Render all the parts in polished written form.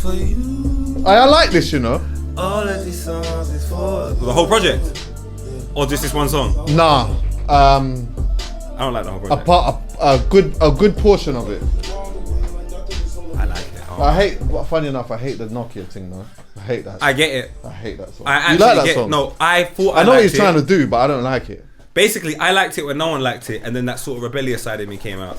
for you. I like this, you know. All of these songs is for the whole project, or just this one song? Nah, I don't like the whole project. a good portion of it. I like it. Oh. I hate. Funny enough, I hate the Nokia thing though. I hate that. I get it. I hate that song. I actually you like that get song? it. No, I thought I know what liked he's trying to do, but I don't like it. Basically, I liked it when no one liked it, and then that sort of rebellious side of me came out.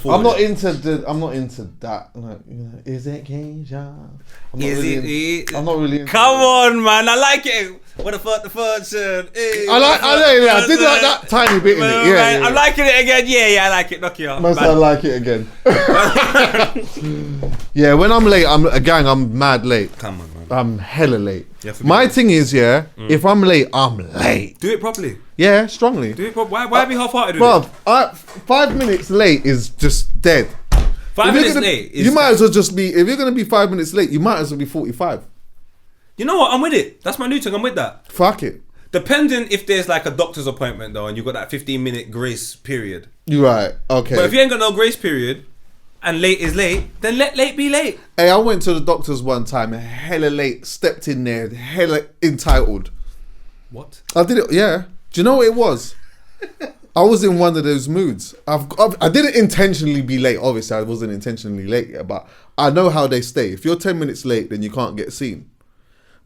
I'm not into that. Like, you know, is it Keisha? I'm not really into Come on, man. I like it. What the fuck, the function? I did like that tiny bit in it. Yeah. I'm liking it again. Yeah, I like it. Nokia. Must I like it again? Yeah, when I'm late, I'm mad late. Come on, man. I'm hella late. My thing is, if I'm late, I'm late. Do it properly. Yeah, strongly. Do it properly. Why be half-hearted with it? 5 minutes late is just dead. 5 minutes late is... You might as well just be... If you're going to be 5 minutes late, you might as well be 45. You know what? I'm with it. That's my new thing. I'm with that. Fuck it. Depending if there's like a doctor's appointment though, and you've got that 15-minute grace period. You're right. Okay. But if you ain't got no grace period, and late is late, then let late be late. Hey, I went to the doctor's one time, hella late, stepped in there, hella entitled. What? I did it, yeah. Do you know what it was? I was in one of those moods. I didn't intentionally be late. Obviously, I wasn't intentionally late yet, but I know how they stay. If you're 10 minutes late, then you can't get seen.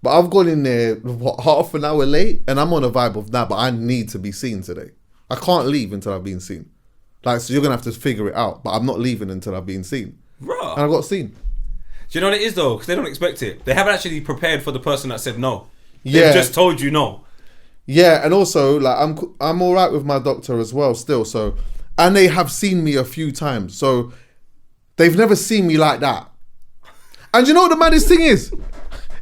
But I've gone in there, half an hour late, and I'm on a vibe of that, but I need to be seen today. I can't leave until I've been seen. Like, so you're going to have to figure it out, but I'm not leaving until I've been seen. Bruh. And I got seen. Do you know what it is though? Because they don't expect it. They haven't actually prepared for the person that said no. Yeah. They've just told you no. Yeah, and also, like, I'm all right with my doctor as well still, so... And they have seen me a few times, so... They've never seen me like that. And you know what the maddest thing is?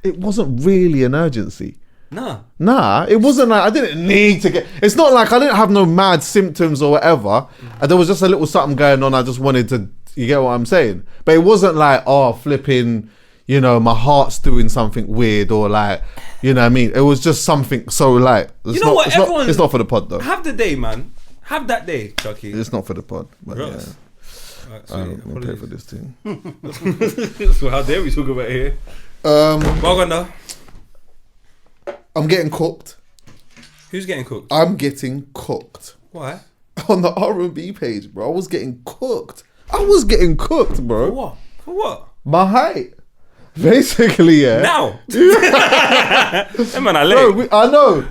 It wasn't really an urgency. Nah, it wasn't like I didn't need to get... It's not like I didn't have no mad symptoms or whatever. And there was just a little something going on. I just wanted to... You get what I'm saying? But it wasn't like, oh, flipping... You know, my heart's doing something weird or like... You know what I mean? It was just something so like... You know what? It's not for the pod though. Have the day, man. Have that day, Chuckie. It's not for the pod. But Gross. yeah. Right, I'm going to pay for this thing. So how dare we talk about it here? Well on though. I'm getting cooked. Who's getting cooked? I'm getting cooked. Why? On the R&B page, bro. I was getting cooked. Bro. For what? For what? My height. Basically, yeah. Now. Hey man, I late. Bro, I know.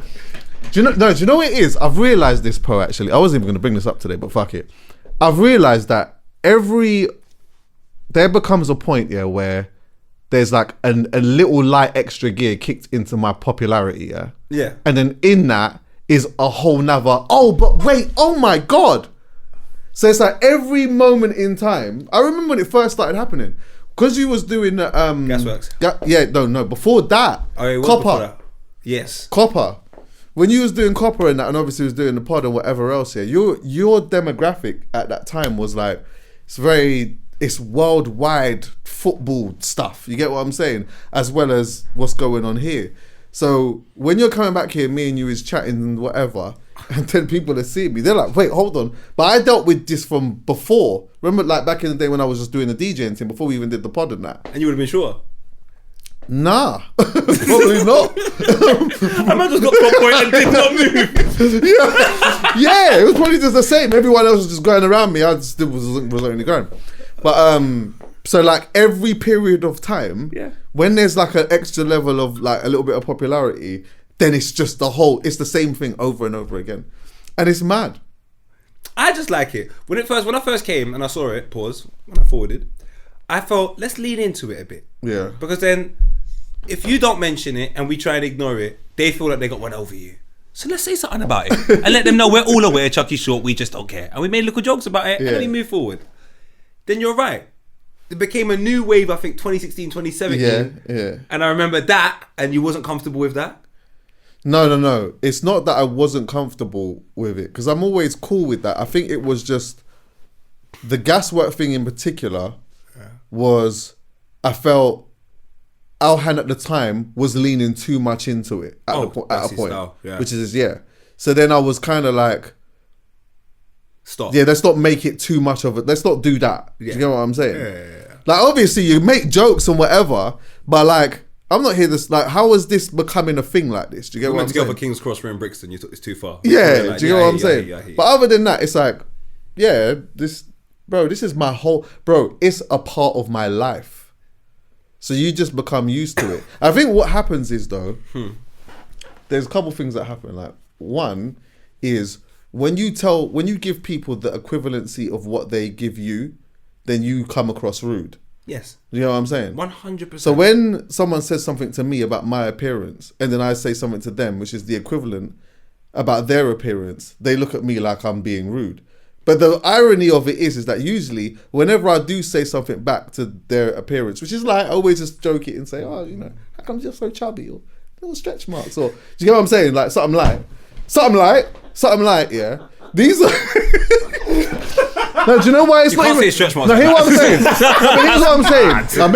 Do you know what it is? I've realised this, Poe, actually. I wasn't even going to bring this up today, but fuck it. I've realised that there becomes a point, yeah, where there's like a little light extra gear kicked into my popularity, yeah? Yeah. And then in that is a whole nother, oh, but wait, oh my God. So it's like every moment in time, I remember when it first started happening, because you was doing Gasworks. Before that, Oh, it was Copper. before that. Yes. Copper. When you was doing Copper and that, and obviously was doing the pod and whatever else here, your demographic at that time was like, it's worldwide football stuff. You get what I'm saying? As well as what's going on here. So when you're coming back here, me and you is chatting and whatever, and then people are seeing me, they're like, wait, hold on. But I dealt with this from before. Remember, like back in the day when I was just doing the DJing thing, before we even did the pod and that. And you would have been sure? Nah, probably not. I might just got to a point and did not move. Yeah, it was probably just the same. Everyone else was just going around me. I still was on the ground. But so like every period of time, when there's like an extra level of like a little bit of popularity, then it's just it's the same thing over and over again, and it's mad. I just like it. When I first came and I saw it, when I forwarded, I felt let's lean into it a bit. Yeah. Because then, if you don't mention it and we try and ignore it, they feel like they got one over you. So let's say something about it and let them know we're all aware. Chuckie's short. We just don't care, and we made little jokes about it, and then we move forward. Then you're right. It became a new wave, I think, 2016, 2017. Yeah. And I remember that, and you wasn't comfortable with that? No. It's not that I wasn't comfortable with it, because I'm always cool with that. I think it was just the Gaswork thing in particular was, I felt Alhan at the time was leaning too much into it at a point. Style, yeah. Which is, So then I was kind of like, stop. Yeah, let's not make it too much of it. Let's not do that. Yeah. Do you get what I'm saying? Yeah. Like, obviously, you make jokes and whatever, but like, I'm not here this, like, how is this becoming a thing like this? Do you get what I'm saying? We went to go for King's Cross, we're in Brixton, you took this too far. Yeah, Like, do you get what I'm saying? But other than that, it's like, yeah, this is my whole, it's a part of my life. So you just become used to it. I think what happens is, though, there's a couple things that happen. Like, one is when you give people the equivalency of what they give you, then you come across rude. Yes. You know what I'm saying? 100%. So when someone says something to me about my appearance, and then I say something to them, which is the equivalent about their appearance, they look at me like I'm being rude. But the irony of it is that usually whenever I do say something back to their appearance, which is like, I always just joke it and say, oh, you know, how come you're so chubby? Or little stretch marks. Or, do you get what I'm saying? Like, something like, yeah. These are... No, do you know why it's you not can't even... say stretch marks. No, hear what I'm saying. Here's what I'm saying. No,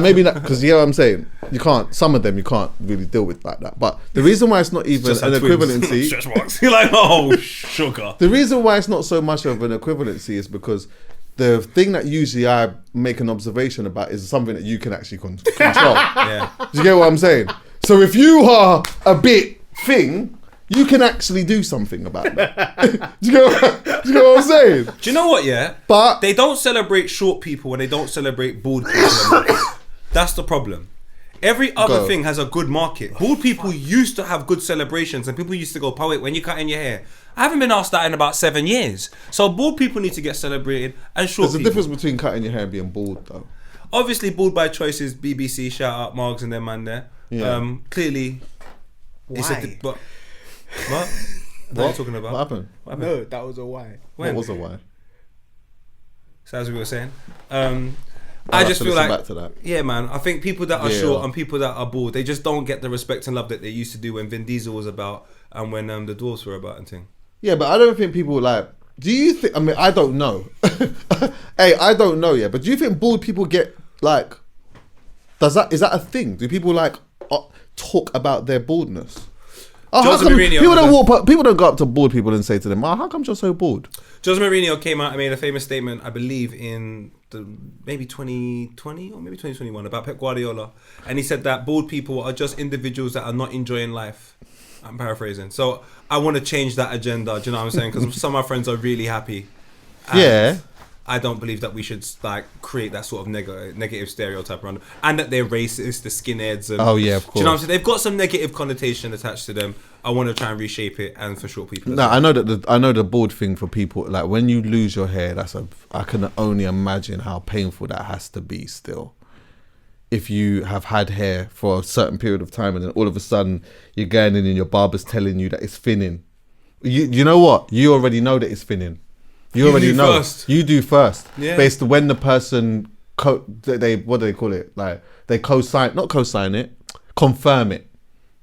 maybe not, because you hear what I'm saying. You can't, some of them you can't really deal with like that. But the reason why it's not even an equivalency... stretch marks. You're like, oh, sugar. The reason why it's not so much of an equivalency is because the thing that usually I make an observation about is something that you can actually control. Yeah. Do you get what I'm saying? So if you are a bit thing... you can actually do something about that. do you get what I'm saying? Do you know what, yeah? But they don't celebrate short people and they don't celebrate bald people. That's the problem. Every other thing has a good market. Bald people used to have good celebrations and people used to go, poet, when you cutting your hair? I haven't been asked that in about 7 years. So bald people need to get celebrated and short people. There's a difference between cutting your hair and being bald, though. Obviously, bald by choice is BBC, shout out Margs and their man there. Yeah. Clearly, Why? What are you talking about? What happened? No, that was a why. What was a why? So as we were saying, I just feel like, back to that. Yeah, man. I think people that are short and people that are bald, they just don't get the respect and love that they used to do when Vin Diesel was about and when the Dwarves were about and thing. Yeah, but I don't think people like. Do you think? I mean, I don't know. Hey, I don't know yet. But do you think bald people get like? Is that a thing? Do people like talk about their baldness? Oh, how come people don't go up to bald people and say to them, "Oh, how come you're so bald?" Jose Mourinho came out and made a famous statement, I believe, in maybe 2020 or maybe 2021 about Pep Guardiola, and he said that bald people are just individuals that are not enjoying life. I'm paraphrasing. So I want to change that agenda. Do you know what I'm saying? Because some of my friends are really happy. Yeah. I don't believe that we should like create that sort of negative stereotype around them, and that they're racist, the skinheads. And, oh yeah, of course. Do you know what I'm saying? They've got some negative connotation attached to them. I want to try and reshape it, and for short people. No, I know the bald thing for people. Like when you lose your hair, I can only imagine how painful that has to be. Still, if you have had hair for a certain period of time, and then all of a sudden you're going in and your barber's telling you that it's thinning. You know what? You already know that it's thinning. You already know. First. You do first. Yeah. Based on when the person what do they call it? Like they confirm it.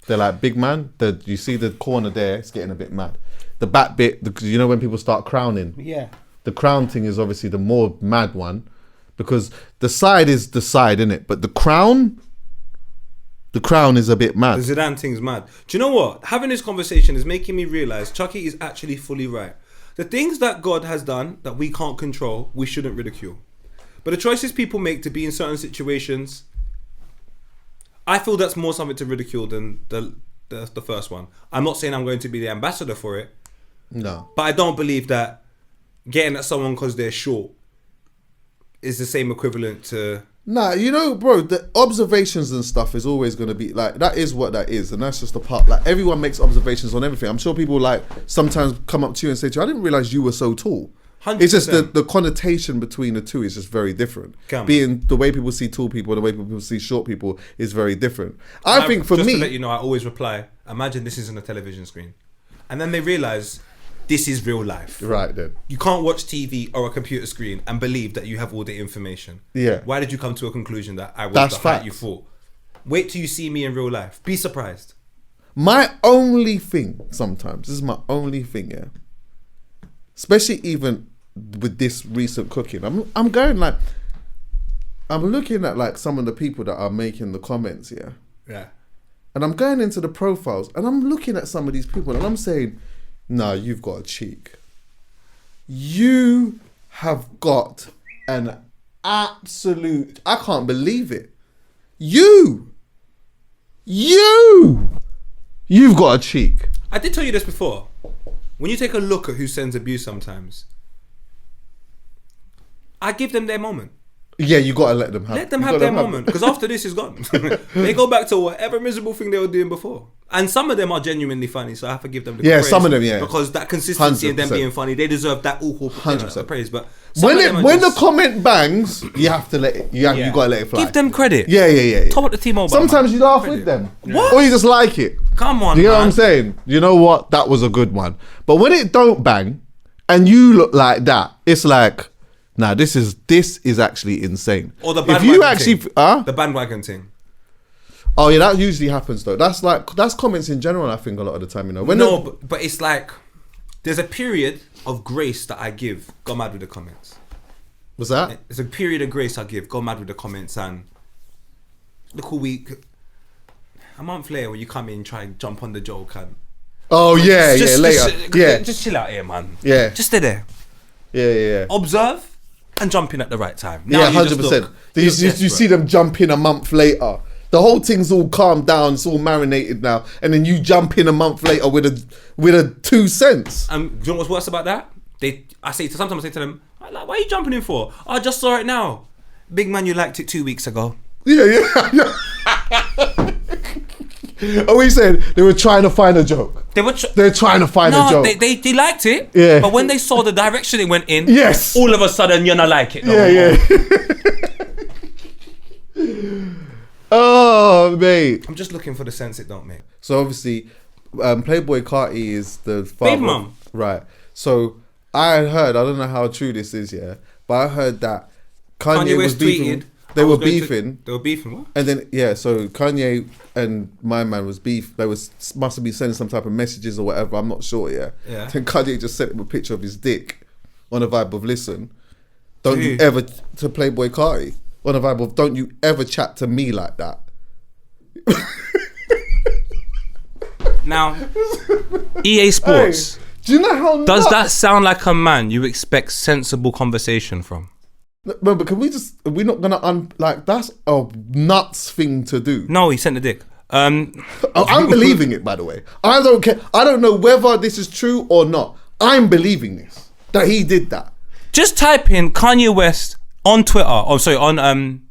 They're like, big man. You see the corner there? It's getting a bit mad. The back bit, you know when people start crowning. Yeah. The crown thing is obviously the more mad one, because the side is the side, innit? But the crown is a bit mad. The Zidane thing's mad. Do you know what? Having this conversation is making me realise Chuckie is actually fully right. The things that God has done that we can't control, we shouldn't ridicule. But the choices people make to be in certain situations, I feel that's more something to ridicule than the first one. I'm not saying I'm going to be the ambassador for it. No. But I don't believe that getting at someone because they're short is the same equivalent to... Nah, you know, bro, the observations and stuff is always going to be like, that is what that is. And that's just the part, like everyone makes observations on everything. I'm sure people like sometimes come up to you and say to you, I didn't realize you were so tall. 100%. It's just the connotation between the two is just very different. Being the way people see tall people and the way people see short people is very different. I think for me... Just to let you know, I always reply, imagine this isn't a television screen. And then they realise this is real life. Right then. You can't watch TV or a computer screen and believe that you have all the information. Yeah. Why did you come to a conclusion that I was That's the height you thought? Wait till you see me in real life. Be surprised. My only thing sometimes, this is my only thing, yeah. Especially even with this recent cooking, I'm going like, I'm looking at like some of the people that are making the comments, yeah. Yeah. And I'm going into the profiles and I'm looking at some of these people and I'm saying, no, you've got a cheek. You have got an absolute. I can't believe it. You've got a cheek. I did tell you this before. When you take a look at who sends abuse sometimes, I give them their moment. Yeah, you gotta let them have. Let them have their moment, because after this is gone, they go back to whatever miserable thing they were doing before. And some of them are genuinely funny, so I have to give them the praise. Some of them, yeah, because that consistency 100%. in them being funny, they deserve that awful 100% praise. But when the comment bangs, you have to let it. You gotta let it fly. Give them credit. Yeah. Top of the T-Mobile. Sometimes you laugh with them, or you just like it. Come on, you know man. what I'm saying? You know what? That was a good one. But when it don't bang, and you look like that, it's like, nah, this is actually insane. Or the bandwagon thing. The bandwagon thing. Oh yeah, that usually happens though. That's comments in general. I think a lot of the time, you know. But it's like there's a period of grace that I give. Go mad with the comments. Was that? There's a period of grace I give. Go mad with the comments, and look a week, a month later when you come in, try and jump on the joke and. Oh yeah, later. Just chill out here, man. Yeah. Just stay there. Yeah. Observe and jump in at the right time. Now yeah, 100%. You see them jump in a month later. The whole thing's all calmed down, it's all marinated now, and then you jump in a month later with a 2 cents. And do you know what's worse about that? Sometimes I say to them, like, why are you jumping in for? I just saw it now. Big man, you liked it 2 weeks ago. Yeah. Oh, what you saying? They were trying to find a joke. They're trying to find a joke. They liked it. Yeah. But when they saw the direction it went in, yes, all of a sudden you're not like it. No yeah. Oh, mate. I'm just looking for the sense it don't make. So obviously, Playboy Carti is the father. Baby mum. Right. So I had heard, I don't know how true this is, yeah, but I heard that Kanye was beefing. They were beefing. They were beefing what? And then, so Kanye and my man was beef. They must have been sending some type of messages or whatever. I'm not sure, yeah. Then Kanye just sent him a picture of his dick on a vibe of, listen, don't you ever, to Playboy Carti, on a vibe of, don't you ever chat to me like that. Now, EA Sports. Hey, do you know how does that sound like a man you expect sensible conversation from? No, but we're not gonna that's a nuts thing to do. No, he sent the dick. I'm believing it, by the way. I don't care. I don't know whether this is true or not. I'm believing this, that he did that. Just type in Kanye West on Twitter, on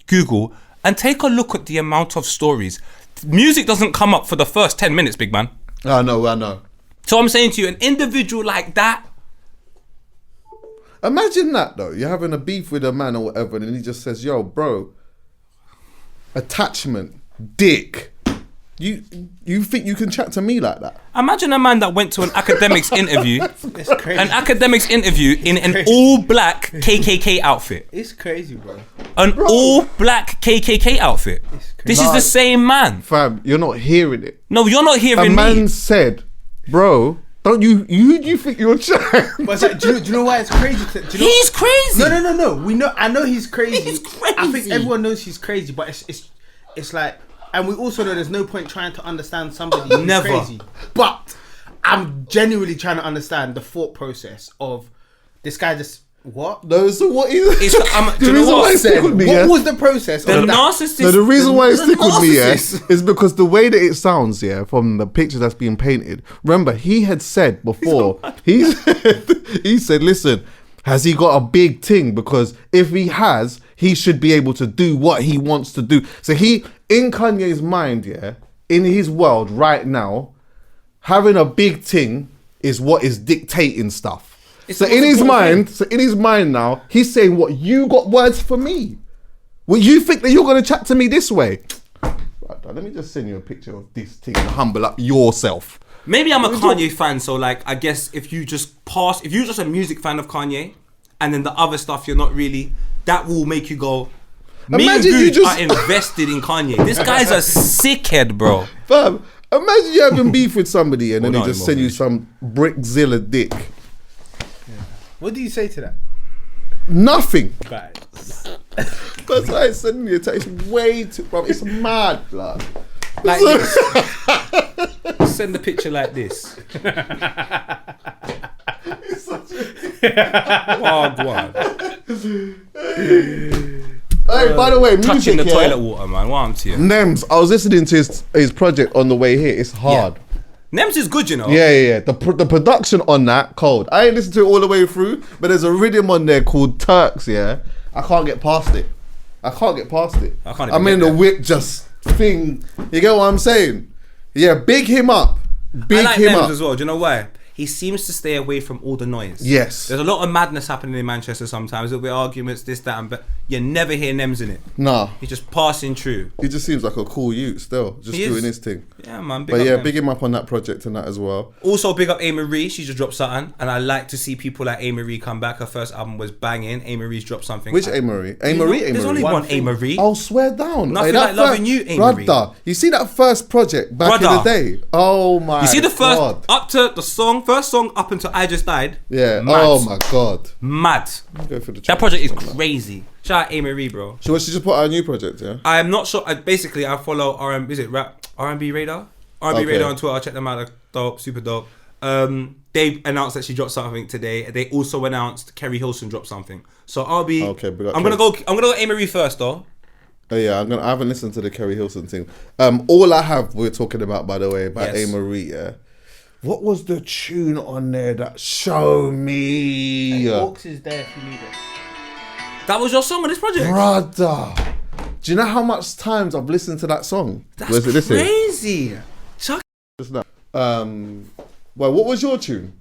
Google, and take a look at the amount of stories. Music doesn't come up for the first 10 minutes, big man. I know. So I'm saying to you, an individual like that. Imagine that though. You're having a beef with a man or whatever, and he just says, yo, bro, attachment, dick. You think you can chat to me like that? Imagine a man that went to an academics interview. It's crazy. An academics interview in an all-black KKK outfit. It's crazy, bro. All-black KKK outfit. This is the same man. Fam, you're not hearing it. No, you're not hearing me. A man said, bro, don't you think you're chatting? But it's like, do you know why it's crazy? He's crazy. No. I know he's crazy. He's crazy. I think everyone knows he's crazy, but it's like, and we also know there's no point trying to understand somebody who's Never. crazy. But I'm genuinely trying to understand the thought process of this guy just what? No, so what is It's the reason why it stick with me, What was the process The of that? narcissist. No, the reason why it stick with me, narcissist. is because the way that it sounds, from the picture that's being painted. Remember, he had said before, he said, listen, has he got a big thing? Because if he has, he should be able to do what he wants to do. So he, in Kanye's mind, in his world right now, having a big thing is what is dictating stuff. So in his mind now, he's saying, what, you got words for me? Well, you think that you're going to chat to me this way? Right, let me just send you a picture of this thing and humble up yourself. Maybe I'm a Kanye fan, so like, I guess if you're just a music fan of Kanye, and then the other stuff you're not really, that will make you go, me and Good are invested in Kanye. This guy's a sickhead, bro. Fam, imagine you having beef with somebody and then they just send you some Brickzilla dick. What do you say to that? Nothing. Right. That's why it's sending you a text way too, bro. It's mad, blood. Like this. Send the picture like this. Oh, God. Hey, by the way, music, Touching the yeah? toilet water, man. What I'm to you. Nemzzz, I was listening to his project on the way here. It's hard. Nemzzz is good, you know. Yeah. The production on that, cold. I ain't listened to it all the way through, but there's a rhythm on there called Turks, yeah? I can't get past it. I'm in the whip just thing. You get what I'm saying? Yeah, big him up. I like Nemzzz as well. Do you know why? He seems to stay away from all the noise. Yes. There's a lot of madness happening in Manchester sometimes. There'll be arguments, this, that, but you never hear Nemzzz in it. Nah. He's just passing through. He just seems like a cool youth still. Just He doing is. his thing. Yeah, man. But yeah, big him up on that project and that as well. Also, big up Amerie. She just dropped something. And I like to see people like Amerie come back. Her first album was banging. Amerie's dropped something. Which Amerie? Amerie? There's only one Amerie. I'll swear down. Nothing like loving you, Amerie. Brother, you see that first project back in the day? Oh my god. You see the first, up to the song, first song up until I Just Died? Yeah. Mad. Oh my god. Mad. Go for the That project is crazy. Shout out Amerie, bro. So she just put out a new project, yeah? I'm not sure. Basically, I follow R&B Radar? R&B Radar on Twitter. Check them out. They're dope, super dope. They announced that she dropped something today. They also announced Kerry Hilson dropped something. So I'll be. Okay, I'm gonna go Amerie first though. Oh yeah, I haven't listened to the Kerry Hilson thing. All I have we're talking about, by the way, about Amerie. Yeah. What was the tune on there that Show Me? Hawks is there if you need it. That was your song on this project, brother. Do you know how much times I've listened to that song? That's crazy. Chuckie. Well, what was your tune?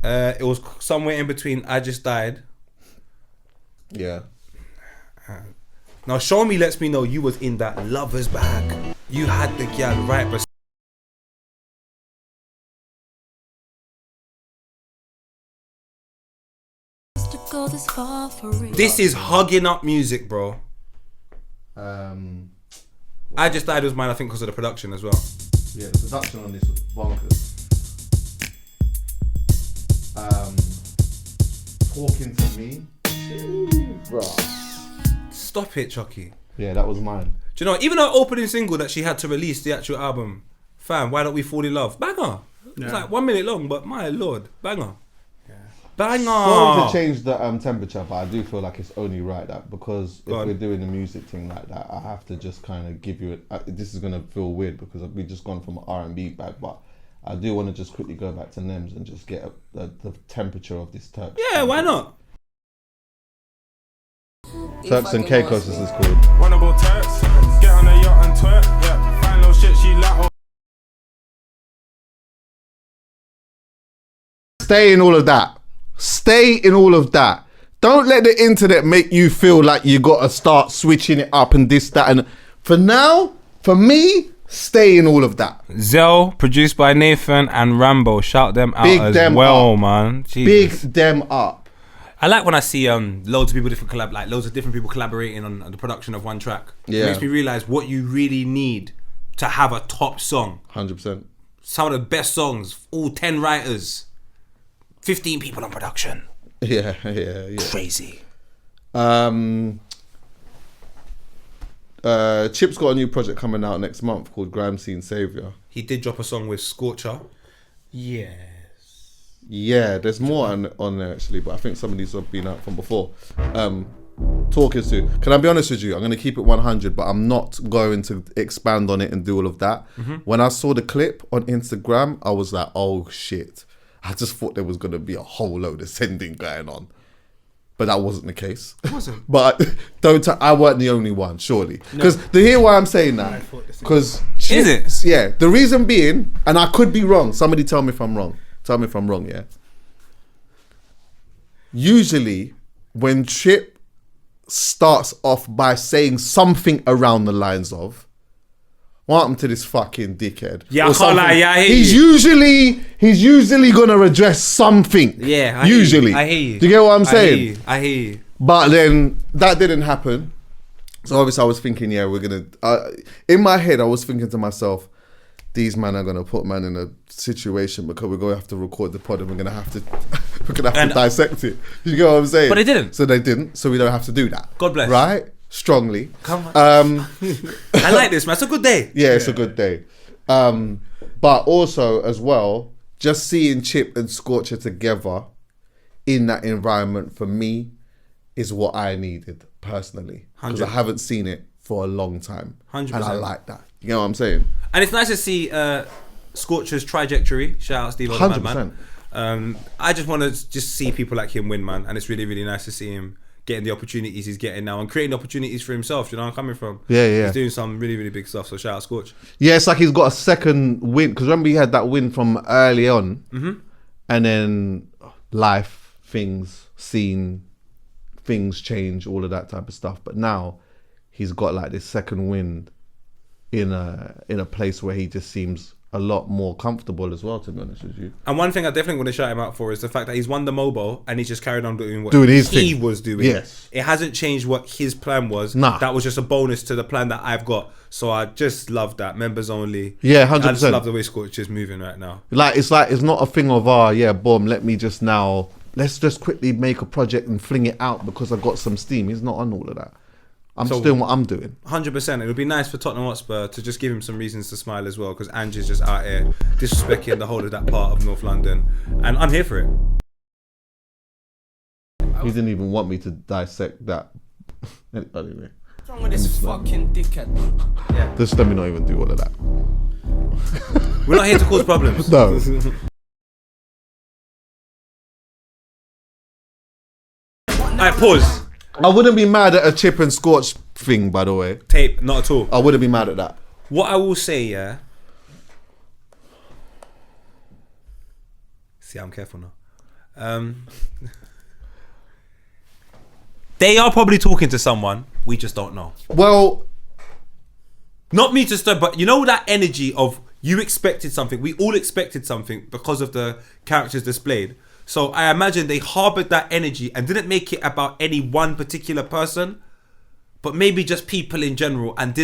It was somewhere in between I Just Died. Yeah. Now Show Me lets me know you was in that lover's bag. You had the gal right beside. This is hugging up music, bro. I Just Died was mine, I think, because of the production as well. Yeah, the production on this was bonkers. Talking to Me. Bro. Stop it, Chuckie. Yeah, that was mine. Do you know, even her opening single that she had to release the actual album, fam, Why Don't We Fall in Love? Banger. It's like 1 minute long, but my lord, banger. Banger. Sorry to change the temperature, but I do feel like it's only right that because if we're doing a music thing like that, I have to just kind of give you this is gonna feel weird because we've just gone from R&B back, but I do want to just quickly go back to Nemzzz and just get the temperature of this Turks. Yeah, why not? Turks and Caicos is called. Runnable Turks, get on a yacht and twerk, yeah. Find little shit she like. Stay in all of that. Stay in all of that. Don't let the internet make you feel like you gotta start switching it up and this, that, and for now, for me, stay in all of that. Zell, produced by Nathan and Rambo. Shout them out Big as them well, up. man. Jesus. Big them up. I like when I see loads of different people collaborating on the production of one track. Yeah. It makes me realise what you really need to have a top song. 100%. Some of the best songs, all 10 writers, 15 people on production. Yeah. Crazy. Chip's got a new project coming out next month called Grime Scene Saviour. He did drop a song with Scorcher. Yeah, there's more on there actually, but I think some of these have been out from before. Talking to, can I be honest with you? I'm going to keep it 100, but I'm not going to expand on it and do all of that. When I saw the clip on Instagram, I was like, oh shit. I just thought there was going to be a whole load of sending going on. But that wasn't the case. It wasn't. But I weren't the only one, surely. Because to hear why I'm saying that, because is it? Yeah, the reason being, and I could be wrong. Somebody tell me if I'm wrong. Tell me if I'm wrong. Yeah. Usually, when Chip starts off by saying something around the lines of, "What happened to this fucking dickhead?" Yeah, I can't lie. Yeah, I hear He's usually gonna address something. Yeah, I hear you. Do you get what I'm saying? I hear you. But then that didn't happen. So obviously I was thinking, yeah, we're gonna. In my head, I was thinking to myself, these man are gonna put man in a situation because we're gonna have to record the pod and we're gonna have to dissect it. You get what I'm saying? But they didn't. So they didn't. So we don't have to do that. God bless. Right? Strongly. Come on. I like this, man. It's a good day. Yeah, it's a good day. But also as well, just seeing Chip and Scorcher together in that environment for me is what I needed personally. Because I 100. haven't seen it for a long time. 100%. And I like that. You know what I'm saying? And it's nice to see Scorcher's trajectory. Shout out Steve, the 100%. man. I just want to just see people like him win, man. And it's really, really nice to see him getting the opportunities he's getting now and creating opportunities for himself. You know where I'm coming from? Yeah. He's doing some really, really big stuff. So shout out Scorch. Yeah, it's like he's got a second win. Because remember, he had that win from early on. Mm-hmm. And then life, things, scene, things change, all of that type of stuff. But now he's got like this second win in a place where he just seems a lot more comfortable as well, to be honest with you. And one thing I definitely want to shout him out for is the fact that he's won the mobile and he's just carried on doing what his he thing. was doing. Yes. It hasn't changed what his plan was. Nah. That was just a bonus to the plan that I've got. So I just love that. Members only. Yeah, 100%. I just love the way Scorcher is moving right now. It's not a thing of, boom, let's just quickly make a project and fling it out because I've got some steam. He's not on all of that. I'm just doing what I'm doing. 100%. It would be nice for Tottenham Hotspur to just give him some reasons to smile as well, because Angie's just out here disrespecting the whole of that part of North London. And I'm here for it. He didn't even want me to dissect that. Anyway. What's wrong with this fucking dickhead? Yeah. Just let me not even do all of that. We're not here to cause problems. No. Alright, pause. I wouldn't be mad at a chip and scorch thing, by the way. Tape, not at all. I wouldn't be mad at that. What I will say, yeah. See, I'm careful now. They are probably talking to someone. We just don't know. Well, Not me to start, but you know that energy of you expected something. We all expected something because of the characters displayed. So I imagine they harbored that energy and didn't make it about any one particular person, but maybe just people in general, and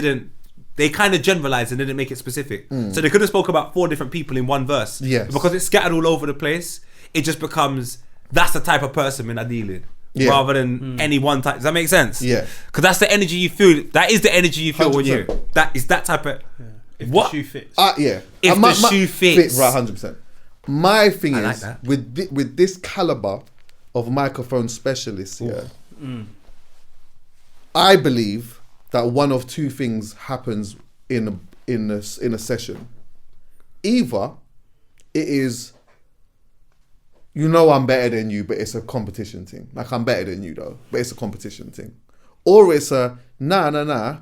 they kind of generalized and didn't make it specific. So they could have spoke about 4 different people in one verse. Yes. Because it's scattered all over the place, it just becomes, that's the type of person I deal with. Yeah. Rather than any one type. Does that make sense? Yeah. Because that's the energy you feel. That is the energy you feel when 100%. that is that type of... If What? the shoe fits. yeah. If My the shoe fits. Right, 100%. My thing I like is, that. with this caliber of microphone specialists here, I believe that one of 2 things happens in a session. Either it is, I'm better than you, but it's a competition thing. Like, I'm better than you though, but it's a competition thing. Or it's a, nah.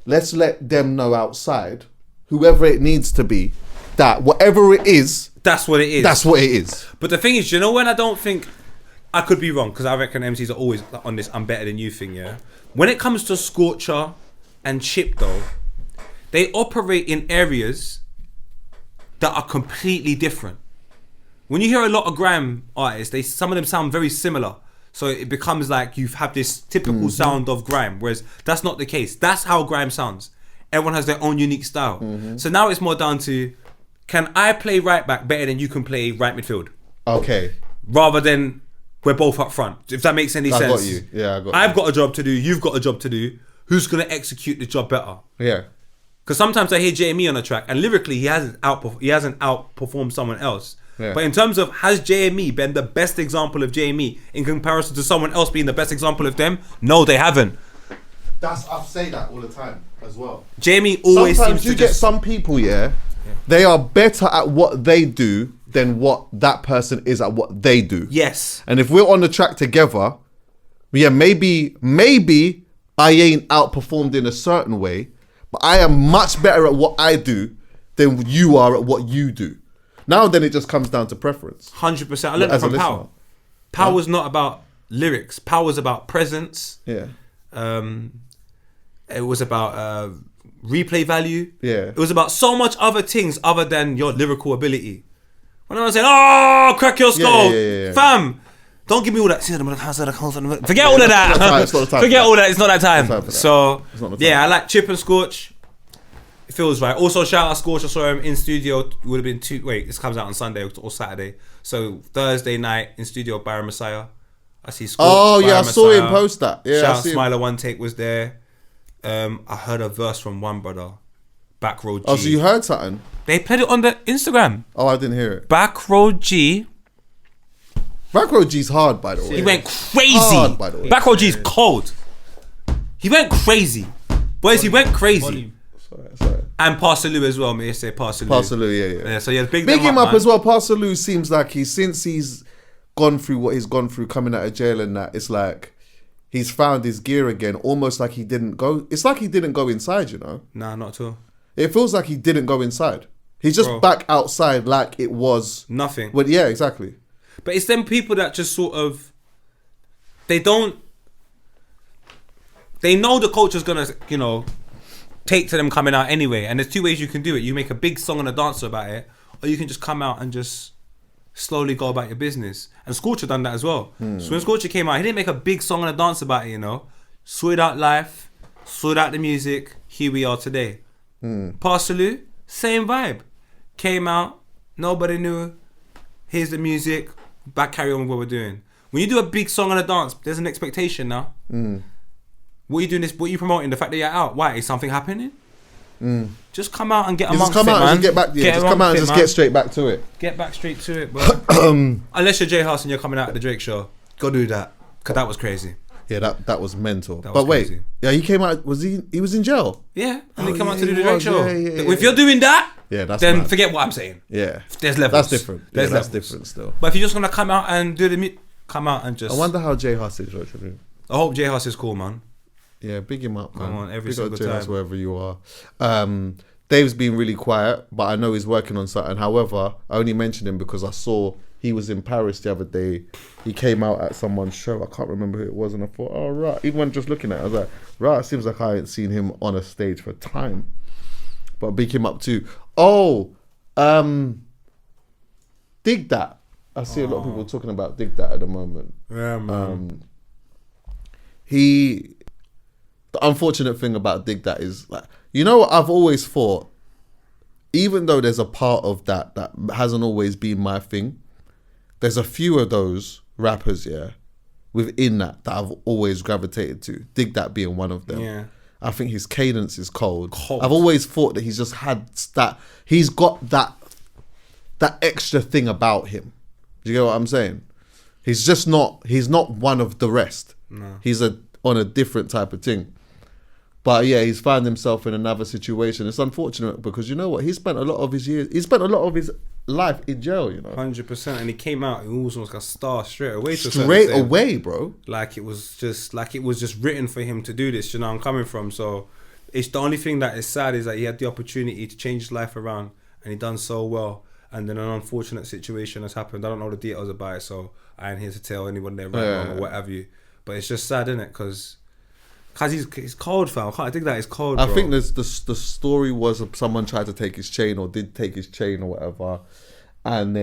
Let's let them know outside, whoever it needs to be, that whatever it is, That's what it is. that's what it is. But the thing is, when I don't think... I could be wrong, because I reckon MCs are always on this I'm better than you thing, yeah? When it comes to Scorcher and Chip, though, they operate in areas that are completely different. When you hear a lot of grime artists, some of them sound very similar. So it becomes like you have this typical sound of grime, whereas that's not the case. That's how grime sounds. Everyone has their own unique style. So now it's more down to, can I play right back better than you can play right midfield? Okay. Rather than we're both up front. If that makes any I sense. got you. Yeah, I got I've you. got a job to do. You've got a job to do. Who's going to execute the job better? Yeah. Because sometimes I hear JME on a track and lyrically he hasn't outperformed someone else. Yeah. But in terms of, has JME been the best example of JME in comparison to someone else being the best example of them? No, they haven't. I say that all the time as well. JME always Sometimes seems you to get just... some people, they are better at what they do than what that person is at what they do. Yes. And if we're on the track together, maybe I ain't outperformed in a certain way, but I am much better at what I do than you are at what you do. Now then it just comes down to preference. 100%. I learned that As a from Power. listener. Power was not about lyrics. Power was about presence. Yeah. It was about replay value. Yeah. It was about so much other things other than your lyrical ability. When I was saying, "Oh, crack your skull, yeah. fam," don't give me all that. Forget all of that. It's not the time Forget for all that. It's not that time. time for that. So It's not the time. yeah, I like Chip and Scorch. It feels right. Also, shout out Scorcher. I saw him in studio. Would have been this comes out on Sunday or Saturday. So Thursday night in studio, Byron Messiah. I see Scorch. Oh yeah, I Byron saw him Messiah. post that. Yeah, Shout I out see him. Smiler One Take was there. I heard a verse from one brother, Back Road G. Oh, so you heard something? They played it on the Instagram. Oh, I didn't hear it. Back Road G. Back Row G's hard, by the way. He went crazy. Hard, by the way. Back Row G's cold. He went crazy. Boys, he went crazy. Volume. Sorry. And Parsaloo as well, may I say Parsaloo. Parsaloo, yeah. So yeah, big him up man. as well. Parsaloo seems like since he's gone through what he's gone through, coming out of jail and that, it's like he's found his gear again. Almost like he didn't go. It's like he didn't go inside, you know. Nah, not at all. It feels like he didn't go inside. He's just back outside like it was nothing. But yeah, exactly. But it's them people that just sort of, they know the culture's gonna, you know, take to them coming out anyway. And there's two ways you can do it. You make a big song and a dance about it, or you can just come out and just slowly go about your business. And Scorcher done that as well. So when Scorcher came out, he didn't make a big song and a dance about it, you know. Sorted out life, sorted out the music, here we are today. Parsaloo, same vibe. Came out, nobody knew, here's the music, back carry on with what we're doing. When you do a big song and a dance, there's an expectation now. What are you doing this? What are you promoting? The fact that you're out. Why? Is something happening? Just come out and get amongst it, man. Just come out and just get back. Just come out and just get straight back to it. Get back straight to it, bro. Unless you're J House and you're coming out at the Drake show, go do that. Cause that was crazy. Yeah, that was mental. That was crazy. Yeah, he came out. He was in jail? Yeah, and he came out to do the Drake show. If you're doing that, then mad. forget what I'm saying. Yeah, there's levels. That's different. There's that's levels. different still. But if you're just gonna come out and do come out and just. I wonder how J House is actually. I hope J House is cool, man. Yeah, big him up, man. Come on, every big single up J House time. wherever you are. Dave's been really quiet, but I know he's working on something. However, I only mentioned him because I saw he was in Paris the other day. He came out at someone's show. I can't remember who it was, and I thought, oh right. Even when just looking at it, I was like, right. It seems like I ain't seen him on a stage for time. But big him up too. Oh, Dig That. I see a lot of people talking about Dig That at the moment. Yeah, man. The unfortunate thing about Dig That is, like, you know what I've always thought, even though there's a part of that hasn't always been my thing, there's a few of those rappers, within that I've always gravitated to. Dig That being one of them. Yeah. I think his cadence is cold. I've always thought that he's just had that, he's got that extra thing about him. Do you get what I'm saying? He's not one of the rest. No. He's on a different type of thing. But yeah, he's found himself in another situation. It's unfortunate because you know what? He spent a lot of his life in jail, you know. 100%. And he came out, he was almost like a star straight away. Straight away, bro. Like it was just written for him to do this, you know, I'm coming from. So it's the only thing that is sad is that he had the opportunity to change his life around and he done so well. And then an unfortunate situation has happened. I don't know the details about it, so I ain't here to tell anyone they're right wrong or what have you. But it's just sad, isn't it? Because he's cold, fam. I can't think that he's cold, bro. I think the story was someone tried to take his chain or did take his chain or whatever, and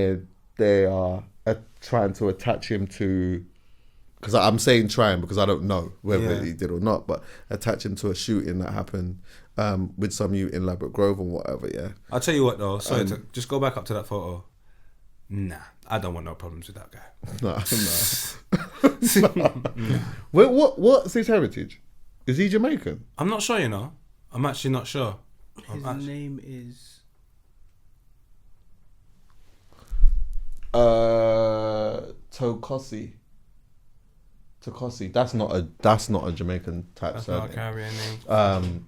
they are trying to attach him to, because I'm saying trying because I don't know whether he did or not, but attach him to a shooting that happened with some youth in Ladbroke Grove or whatever. Yeah, I'll tell you what though. Sorry, just go back up to that photo. Nah, I don't want no problems with that guy. No. What's his heritage? Is he Jamaican? I'm not sure, you know. I'm actually not sure. His name is Tokosi. That's not a Jamaican type That's surname. not a carrier name.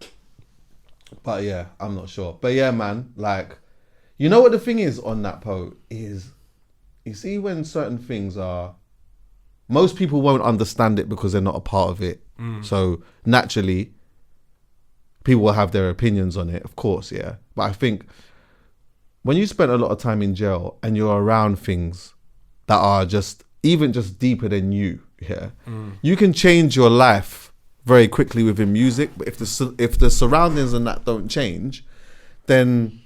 But yeah, I'm not sure. But yeah, man, like, you know what the thing is on that po is, you see when certain things are, most people won't understand it because they're not a part of it. So naturally, people will have their opinions on it, of course, yeah. But I think when you spend a lot of time in jail and you're around things that are just deeper than you, you can change your life very quickly within music. But if the surroundings and that don't change, then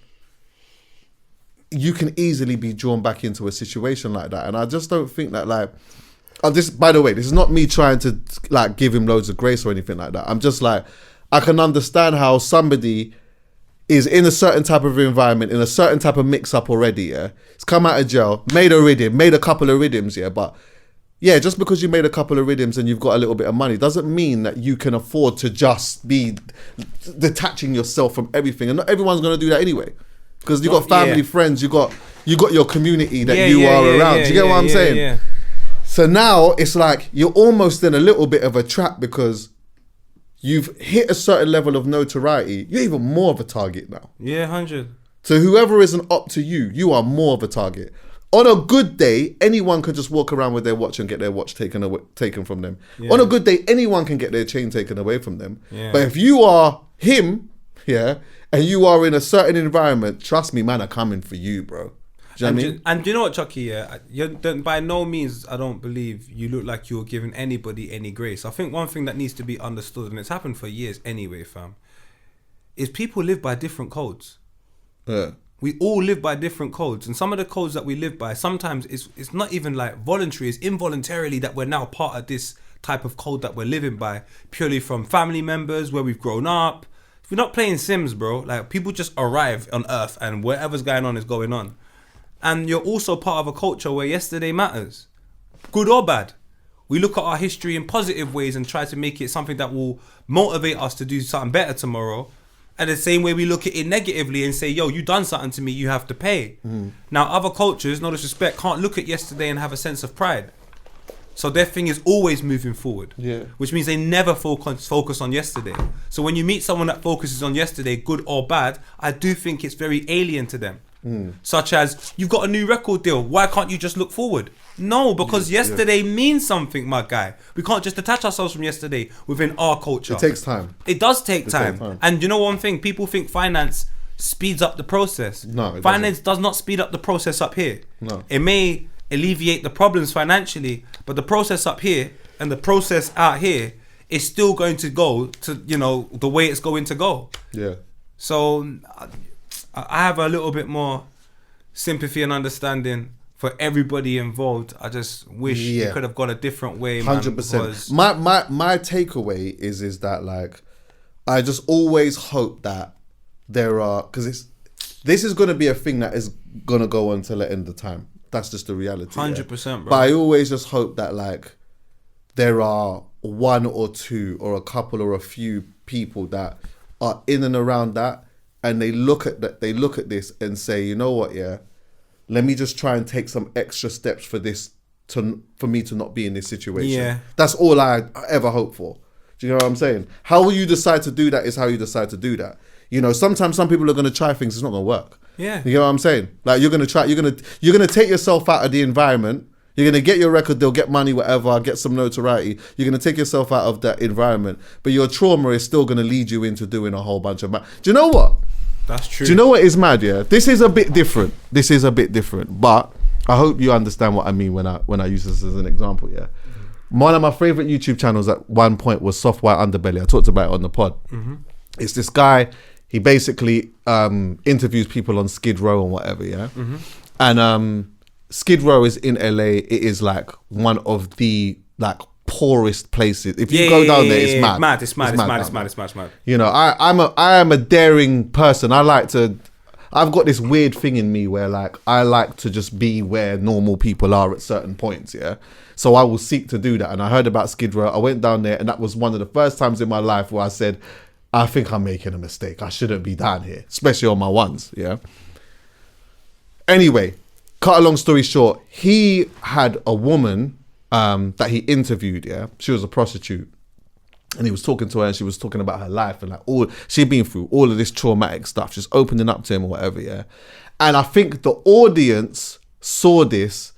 you can easily be drawn back into a situation like that. And I just don't think that, like, by the way, this is not me trying to like give him loads of grace or anything like that. I'm just like, I can understand how somebody is in a certain type of environment, in a certain type of mix-up already, yeah. It's come out of jail, made a couple of rhythms, yeah. But yeah, just because you made a couple of rhythms and you've got a little bit of money doesn't mean that you can afford to just be detaching yourself from everything. And not everyone's going to do that anyway. Because you got family, friends, you got your community that you are around. Do you get what I'm saying? Yeah. So now it's like you're almost in a little bit of a trap because you've hit a certain level of notoriety. You're even more of a target now. Yeah, 100. So whoever isn't up to you, you are more of a target. On a good day, anyone can just walk around with their watch and get their watch taken from them. Yeah. On a good day, anyone can get their chain taken away from them. Yeah. But if you are him, yeah, and you are in a certain environment, trust me, man, are coming for you, bro. Do you know what I mean? And you know what, Chuckie? Yeah, by no means, I don't believe you look like you're giving anybody any grace. I think one thing that needs to be understood, and it's happened for years anyway, fam, is people live by different codes. Yeah. We all live by different codes, and some of the codes that we live by, sometimes it's not even like voluntary, it's involuntarily that we're now part of this type of code that we're living by, purely from family members, where we've grown up. If we're not playing Sims, bro, like people just arrive on Earth and whatever's going on is going on. And you're also part of a culture where yesterday matters, good or bad. We look at our history in positive ways and try to make it something that will motivate us to do something better tomorrow. And the same way we look at it negatively and say, yo, you done something to me, you have to pay. Now, other cultures, no disrespect, can't look at yesterday and have a sense of pride. So their thing is always moving forward. Yeah. Which means they never focus on yesterday. So when you meet someone that focuses on yesterday, good or bad, I do think it's very alien to them. Such as, you've got a new record deal, why can't you just look forward? No, because yesterday means something, my guy. We can't just detach ourselves from yesterday within our culture. It takes time. It does take time. takes time. And you know one thing, people think finance speeds up the process. No, it finance does not speed up the process up here. No. It may alleviate the problems financially, but the process up here and the process out here is still going to go to, you know, the way it's going to go. Yeah. So I have a little bit more sympathy and understanding for everybody involved. I just wish you could have gone a different way, man. 100%. My takeaway is that, like, I just always hope that there are, because this is going to be a thing that is going to go on till the end of time. That's just the reality. 100%, bro. But I always just hope that, like, there are one or two or a couple or a few people that are in and around that, and they look at this and say, you know what, yeah, let me just try and take some extra steps for me to not be in this situation. Yeah. That's all I ever hope for. Do you know what I'm saying? How will you decide to do that is how you decide to do that. You know, sometimes some people are going to try things, it's not going to work. Yeah. You know what I'm saying? Like, you're going to take yourself out of the environment. You're going to get your record deal, get money, whatever, get some notoriety. You're going to take yourself out of that environment. But your trauma is still going to lead you into doing a whole bunch of Do you know what? That's true. Do you know what is mad, yeah? This is a bit different. But I hope you understand what I mean when I use this as an example, yeah? One of my favourite YouTube channels at one point was Soft White Underbelly. I talked about it on the pod. It's this guy, he basically interviews people on Skid Row and whatever, yeah? And Skid Row is in LA. It is like one of the like poorest places. If you go down there, it's mad. It's mad. You know, I am a daring person. I've got this weird thing in me where, like, I like to just be where normal people are at certain points, yeah? So I will seek to do that. And I heard about Skid Row. I went down there, and that was one of the first times in my life where I said, I think I'm making a mistake. I shouldn't be down here, especially on my ones, yeah? Anyway, cut a long story short, he had a woman that he interviewed, yeah? She was a prostitute. And he was talking to her, and she was talking about her life and like she'd been through all of this traumatic stuff, just opening up to him or whatever, yeah. And I think the audience saw this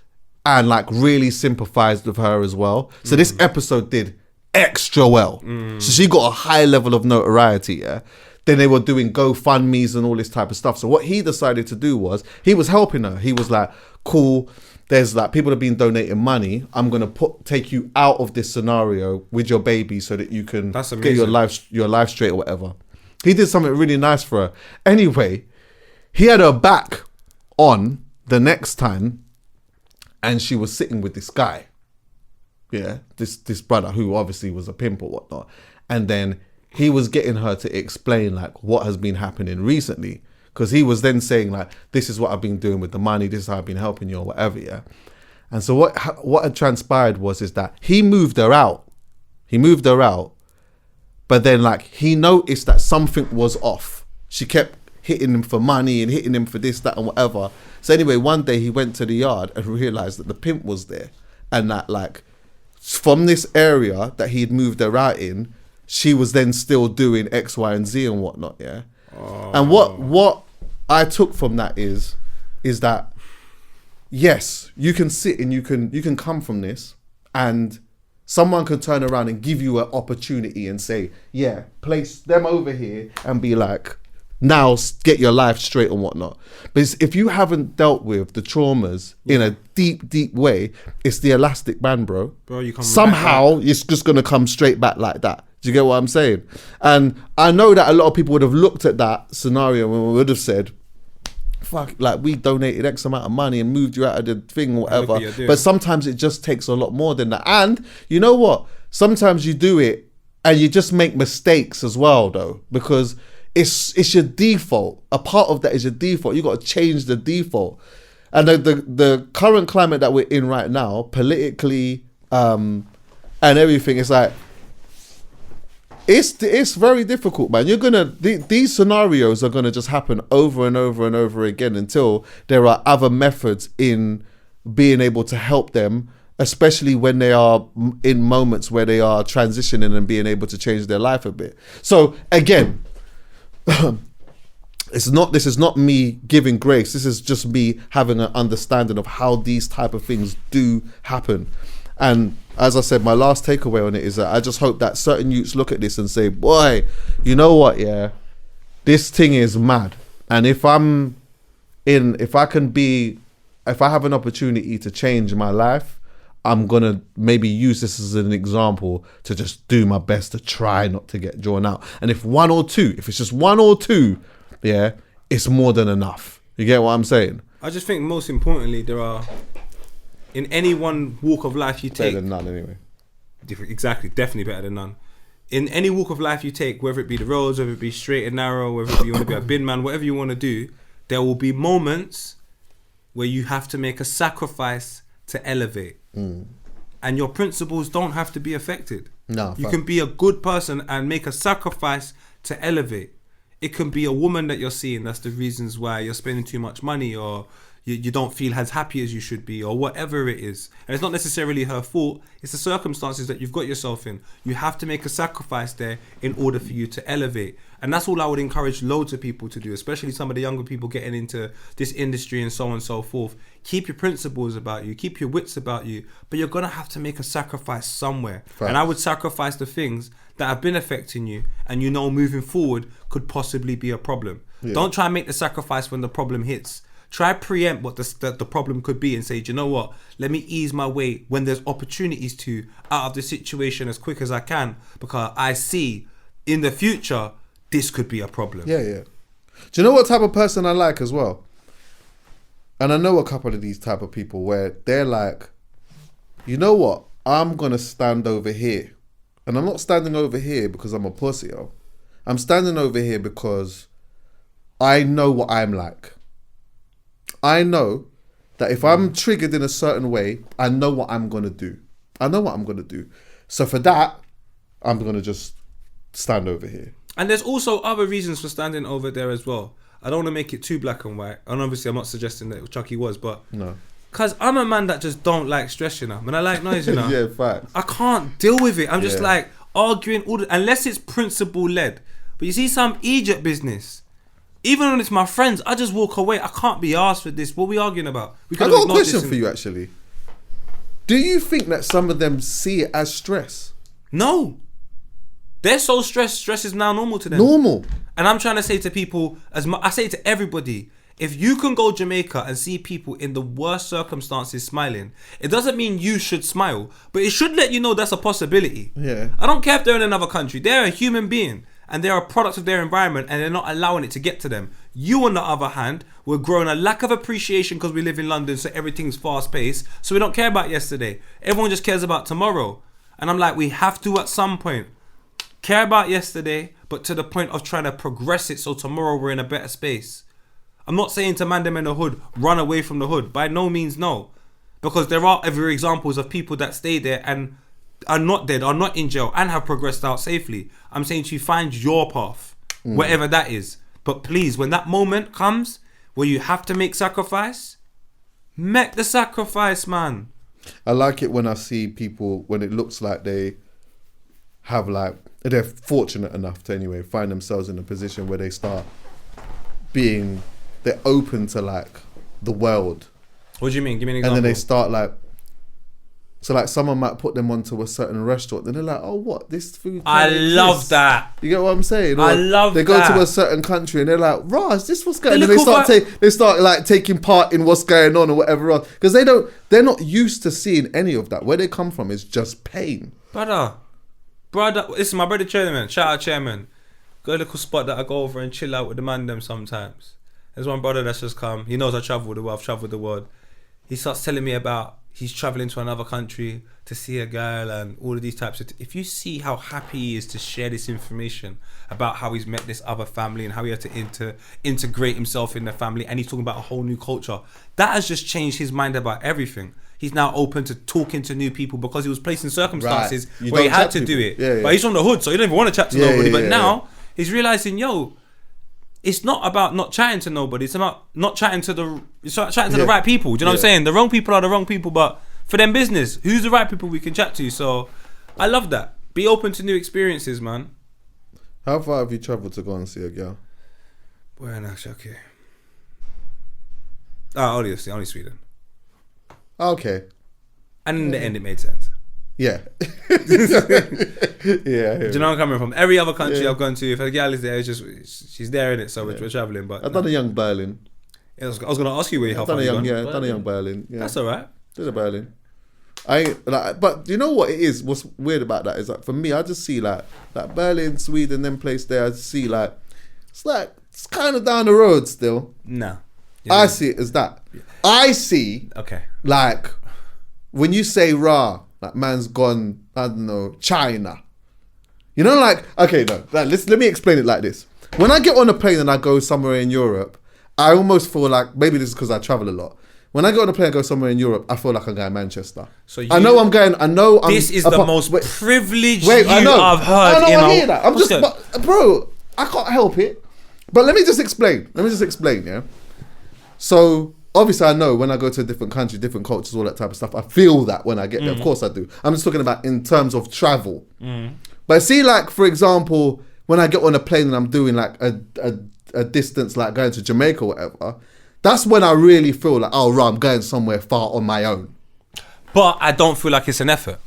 and like really sympathized with her as well. So this episode did extra well. So she got a high level of notoriety, yeah. Then they were doing GoFundMes and all this type of stuff. So what he decided to do was, he was helping her. He was like, cool, there's like people have been donating money. I'm gonna take you out of this scenario with your baby so that you can get your life straight or whatever. He did something really nice for her. Anyway, he had her back on the next time, and she was sitting with this guy. Yeah, this brother who obviously was a pimp or whatnot. And then he was getting her to explain like what has been happening recently. Because he was then saying like, this is what I've been doing with the money, this is how I've been helping you or whatever, yeah. And so what had transpired is that he moved her out. But then like he noticed that something was off. She kept hitting him for money and hitting him for this, that and whatever. So anyway, one day he went to the yard and realised that the pimp was there. and that like from this area that he'd moved her out in, she was then still doing X, Y, and Z and whatnot. Yeah. And what I took from that is that yes, you can sit and you can come from this, and someone can turn around and give you an opportunity and say, yeah, place them over here and be like, now get your life straight and whatnot. But if you haven't dealt with the traumas in a deep, deep way, it's the elastic band, bro. You come somehow it's just going to come straight back like that. Do you get what I'm saying? And I know that a lot of people would have looked at that scenario and would have said, fuck, like we donated X amount of money and moved you out of the thing or whatever. But sometimes it just takes a lot more than that. And you know what? Sometimes you do it and you just make mistakes as well, though, because it's your default. A part of that is your default. You got to change the default. And the current climate that we're in right now, politically and everything, it's like, it's very difficult, man. These scenarios are gonna just happen over and over and over again until there are other methods in being able to help them, especially when they are in moments where they are transitioning and being able to change their life a bit. So again, this is not me giving grace. This is just me having an understanding of how these type of things do happen. And as I said, my last takeaway on it is that I just hope that certain youths look at this and say, boy, you know what, yeah, this thing is mad. And if I have an opportunity to change my life, I'm going to maybe use this as an example to just do my best to try not to get drawn out. And if it's just one or two, yeah, it's more than enough. You get what I'm saying? I just think most importantly, there are, in any one walk of life you take... Better than none, anyway. Exactly, definitely better than none. In any walk of life you take, whether it be the roads, whether it be straight and narrow, whether you want to be a bin man, whatever you want to do, there will be moments where you have to make a sacrifice to elevate. And your principles don't have to be affected. No, you can be a good person and make a sacrifice to elevate. It can be a woman that you're seeing, that's the reasons why you're spending too much money, or you don't feel as happy as you should be, or whatever it is. And it's not necessarily her fault, it's the circumstances that you've got yourself in. You have to make a sacrifice there in order for you to elevate. And that's all I would encourage loads of people to do, especially some of the younger people getting into this industry and so on and so forth. Keep your principles about you, keep your wits about you, but you're going to have to make a sacrifice somewhere. Right. And I would sacrifice the things that have been affecting you and you know moving forward could possibly be a problem. Yeah. Don't try and make the sacrifice when the problem hits. Try preempt what the problem could be and say, do you know what? Let me ease my way when there's opportunities to out of the situation as quick as I can, because I see in the future this could be a problem. Yeah. Do you know what type of person I like as well? And I know a couple of these type of people where they're like, you know what? I'm going to stand over here. And I'm not standing over here because I'm a pussy. I'm standing over here because I know what I'm like. I know that if I'm triggered in a certain way, I know what I'm going to do. So for that, I'm going to just stand over here. And there's also other reasons for standing over there as well. I don't want to make it too black and white. And obviously I'm not suggesting that Chuckie was, but... No. Because I'm a man that just don't like stress, you know. And I like noise, you know. Yeah, facts. I can't deal with it. I'm just like arguing unless it's principle led. But you see some Egypt business... Even when it's my friends, I just walk away. I can't be asked for this. What are we arguing about? I got a question for you, actually. Do you think that some of them see it as stress? No. They're so stressed. Stress is now normal to them. Normal. And I'm trying to say to people, I say to everybody, if you can go Jamaica and see people in the worst circumstances smiling, it doesn't mean you should smile, but it should let you know that's a possibility. Yeah. I don't care if they're in another country. They're a human being. And they're a product of their environment and they're not allowing it to get to them. You, on the other hand, we're growing a lack of appreciation because we live in London, so everything's fast paced. So we don't care about yesterday. Everyone just cares about tomorrow. And I'm like, we have to at some point care about yesterday, but to the point of trying to progress it so tomorrow we're in a better space. I'm not saying to man them in the hood, run away from the hood. By no means no. Because there are every examples of people that stay there and are not dead, are not in jail, and have progressed out safely. I'm saying to you, find your path, whatever that is. But please, when that moment comes where you have to make sacrifice, make the sacrifice, man. I like it when I see people, when it looks like they have like, they're fortunate enough to anyway find themselves in a position where they start being, they're open to like the world. What do you mean? Give me an example. And then they start like, so like someone might put them onto a certain restaurant, then they're like, oh, what, this food I can't love exist. that. You get what I'm saying? I love they that. go to a certain country and they're like, "Rah, is this what's going on?" The And they little start like taking part in what's going on or whatever else, because they're not used to seeing any of that. Where they come from is just pain. Brother, this is my brother Chairman. Shout out Chairman. Got a little spot that I go over and chill out with the man them sometimes. There's one brother that's just come. He knows I travel the world. I've travelled the world. He starts telling me about he's travelling to another country to see a girl and all of these types of... If you see how happy he is to share this information about how he's met this other family and how he had to integrate himself in the family, and he's talking about a whole new culture, that has just changed his mind about everything. He's now open to talking to new people because he was placed in circumstances where he had to do it. Yeah. But he's from the hood, so he don't even want to chat to nobody. But now he's realising, it's not about not chatting to nobody. It's about not chatting to the right people. Do you know what I'm saying? The wrong people are the wrong people, but for them business, who's the right people we can chat to? So I love that. Be open to new experiences, man. How far have you travelled to go and see a girl? Where now, Chuckie? Only Sweden. Okay. And in the end, it made sense. Yeah. Do you know where I'm coming from? Every other country I've gone to, if a girl is there, it's just she's there in it. So we're traveling. But I've done a young Berlin. I was going to ask you where you have done a young Berlin. Yeah. That's all right. Did a Berlin. I ain't like, but you know what it is? What's weird about that is like for me, I just see like Berlin, Sweden, them place there. I see like it's kind of down the road still. No, I see it as that. I see like when you say rah, like man's gone. I don't know, China. You know, like okay, no. Like, let me explain it like this. When I get on a plane and I go somewhere in Europe, I almost feel like maybe this is because I travel a lot. When I go on a plane and go somewhere in Europe, I feel like I'm going to Manchester. So I know I'm. This is the most privileged I've heard. I hear that. Bro, I can't help it. But let me just explain. Yeah. So obviously, I know when I go to a different country, different cultures, all that type of stuff. I feel that when I get there. Of course, I do. I'm just talking about in terms of travel. But see, like for example, when I get on a plane and I'm doing like a distance, like going to Jamaica or whatever. That's when I really feel like, oh, right, I'm going somewhere far on my own. But I don't feel like it's an effort.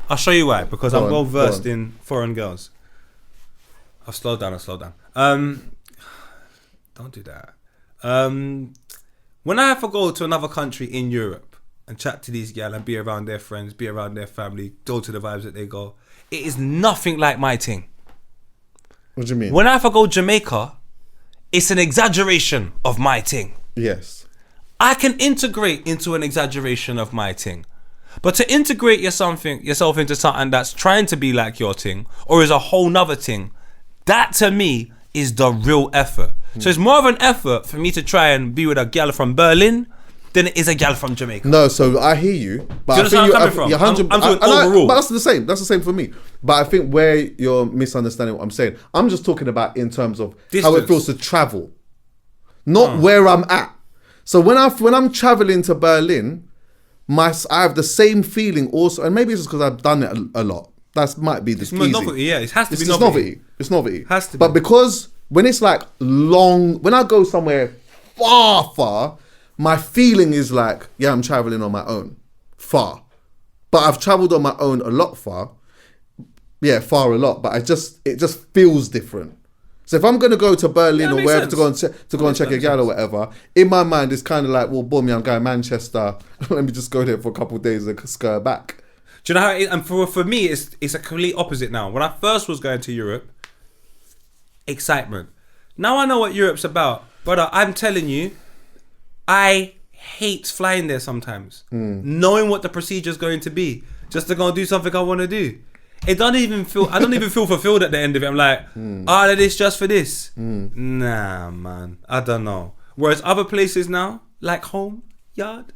I'll show you why. Because I'm well versed in foreign girls. I'll slow down. Don't do that. When I have to go to another country in Europe and chat to these girls and be around their friends, be around their family, go to the vibes that they go, it is nothing like my thing. What do you mean? When I have to go Jamaica, it's an exaggeration of my thing. Yes. I can integrate into an exaggeration of my thing. But to integrate yourself into something that's trying to be like your thing or is a whole nother thing, that to me is the real effort. So it's more of an effort for me to try and be with a gal from Berlin than it is a gal from Jamaica. No, so I hear you. But do you understand where I'm coming from? I'm talking overall. But that's the same. That's the same for me. But I think where you're misunderstanding what I'm saying, I'm just talking about in terms of distance. How it feels to travel, not where I'm at. So when I'm traveling to Berlin, I have the same feeling also, and maybe it's just because I've done it a lot. That might be the easy. Novelty, yeah, it has to be novelty. It's novelty. Has to be. But because when it's like long, when I go somewhere far, my feeling is like, yeah, I'm traveling on my own, far. But I've traveled on my own a lot far. Yeah, far a lot. But it just feels different. So if I'm gonna go to Berlin or wherever to go and check a gal or whatever, in my mind it's kind of like, well, boom, I'm going to Manchester. Let me just go there for a couple of days and skirt back. Do you know how? And for me, it's a complete opposite now. When I first was going to Europe, excitement. Now I know what Europe's about, brother. I'm telling you, I hate flying there sometimes, knowing what the procedure's going to be, just to go and do something I want to do. I don't even feel fulfilled at the end of it. I'm like, this just for this. Nah, man, I don't know. Whereas other places now, like home, yard.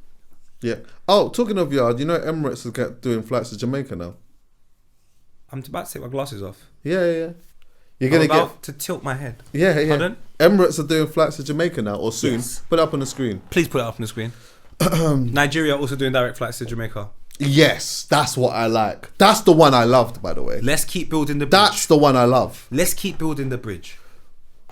Yeah. Oh, talking of yard, you know Emirates is doing flights to Jamaica now. I'm about to take my glasses off. Yeah. You're gonna get to tilt my head. Yeah. Pardon? Emirates are doing flights to Jamaica now, or soon. Yes. Put it up on the screen. Please put it up on the screen. Nigeria also doing direct flights to Jamaica. Yes, that's what I like. That's the one I loved, by the way. Let's keep building the bridge. That's the one I love. Let's keep building the bridge.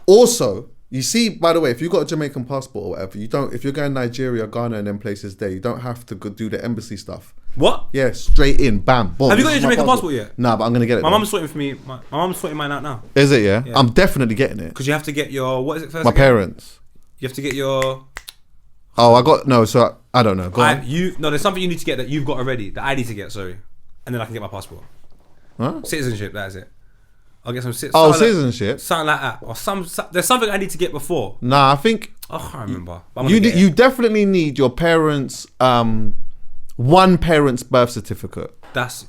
Also, you see, by the way, if you've got a Jamaican passport or whatever, you don't. If you're going Nigeria, Ghana, and them places there, you don't have to go do the embassy stuff. What? Yeah, straight in, bam, boom. Have you got This your is my Jamaican passport yet? Nah, but I'm gonna get it. My though. mum's sorting for me. My mum's sorting mine out now. Is it? Yeah? Yeah. I'm definitely getting it. Because you have to get your, what is it first? My again? parents. You have to get your. Oh, I got no. So I don't know. Go on. There's something you need to get that you've got already. That I need to get. Sorry, and then I can get my passport. Huh? Citizenship. That is it. I'll get some Oh, something citizenship. something like that, or there's something I need to get before. Nah, I think I can't remember. But I'm you gonna get you it. definitely need your parents' one parent's birth certificate. What's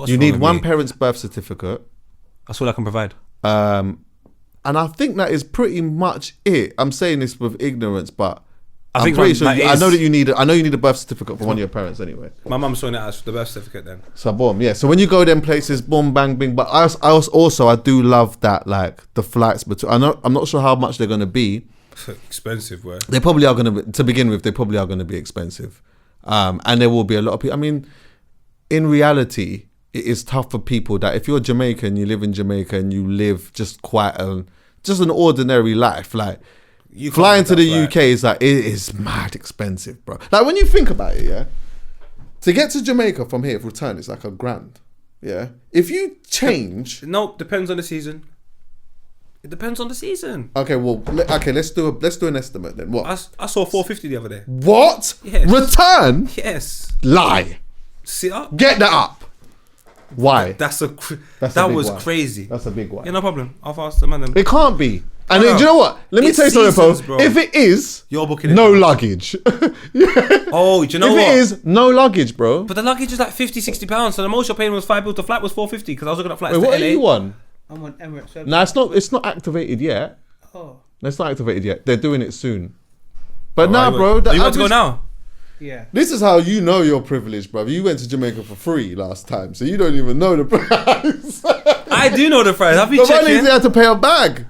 You wrong need with one me? parent's birth certificate. That's all I can provide. And I think that is pretty much it. I'm saying this with ignorance, but I I'm think pretty sure. that I is- know that you need. I know you need a birth certificate from one of your parents anyway. My mum's sorting out the birth certificate then. So boom, yeah. So when you go them places, boom, bang, bing. But I do love that, like the flights between. I'm not sure how much they're gonna be. Expensive, bro. They probably are gonna be, to begin with. They probably are gonna be expensive, and there will be a lot of people. I mean, in reality, it is tough for people that if you're Jamaican, you live in Jamaica, and you live just just an ordinary life, like. You can't Flying do to that the flight. UK is like, it is mad expensive, bro. Like when you think about it, yeah, to get to Jamaica from here, return is like $1,000. Yeah, if you change, No, depends on the season. It depends on the season. okay, well, let's do an estimate then. What? I saw 450 the other day. What? Yes. Return? Yes. Lie. Sit up. Get that up. Why? That big was one. crazy. That's a big one. Yeah, no problem. I'll ask the man. Then. It can't be. And No, do you know what? Let me it's tell you something, seasons, bro. bro. If it is, You're booking it. no now. luggage. Oh, do you know If what? it is, no luggage, bro. But the luggage is like 50, 60 pounds. So the most you're paying was £5. The flight was 450 because I was looking at flights Wait, to what LA. are you on? I'm on Emirates. Nah, it's not activated yet. Oh, It's not activated yet. They're doing it soon. But Oh, nah, right, bro. wait. the Oh, you want to go average- now? yeah. This is how you know you're privileged, bro. You went to Jamaica for free last time, so you don't even know the price. I do know the price. Have you But checked one is they it? had to pay a bag.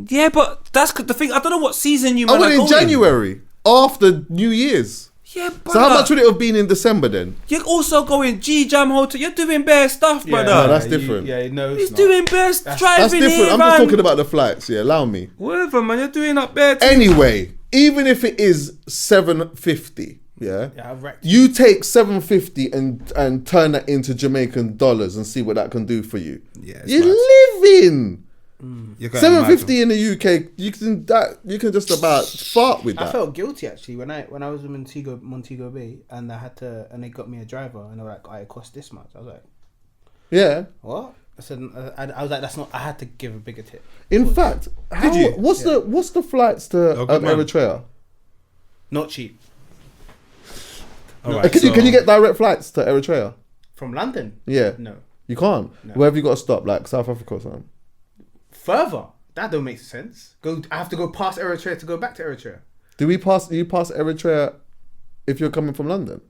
Yeah, but that's the thing. I don't know what season you I might went in have gone January after New Year's. Yeah, but So how much would it have been in December then? You're also going Jam Hotel. You're doing bare stuff, brother. No, that's different. No, He's doing bare driving That's different. here, I'm man. just talking about the flights. Yeah, allow me. Whatever, man. You're doing up bare. Anyway, even if it is $750, yeah, I've racked you take $750 and turn that into Jamaican dollars and see what that can do for you. Yeah, it's You're mad. living. You're going $750 in the UK, you can just about fart with I that. felt guilty actually when I was in Montego Bay and they got me a driver and they were like, "Oh, it cost this much." I was like, Yeah. "What?" I said, I was like, "That's not." I had to give a bigger tip. In fact, you? what's the flights to Oh, good man. Eritrea? Not cheap. All right, Can you get direct flights to Eritrea? From London? Yeah. No. You can't. Where have you got to stop? Like South Africa or something? Further. That don't make sense. I have to go past Eritrea to go back to Eritrea. Do you pass Eritrea if you're coming from London?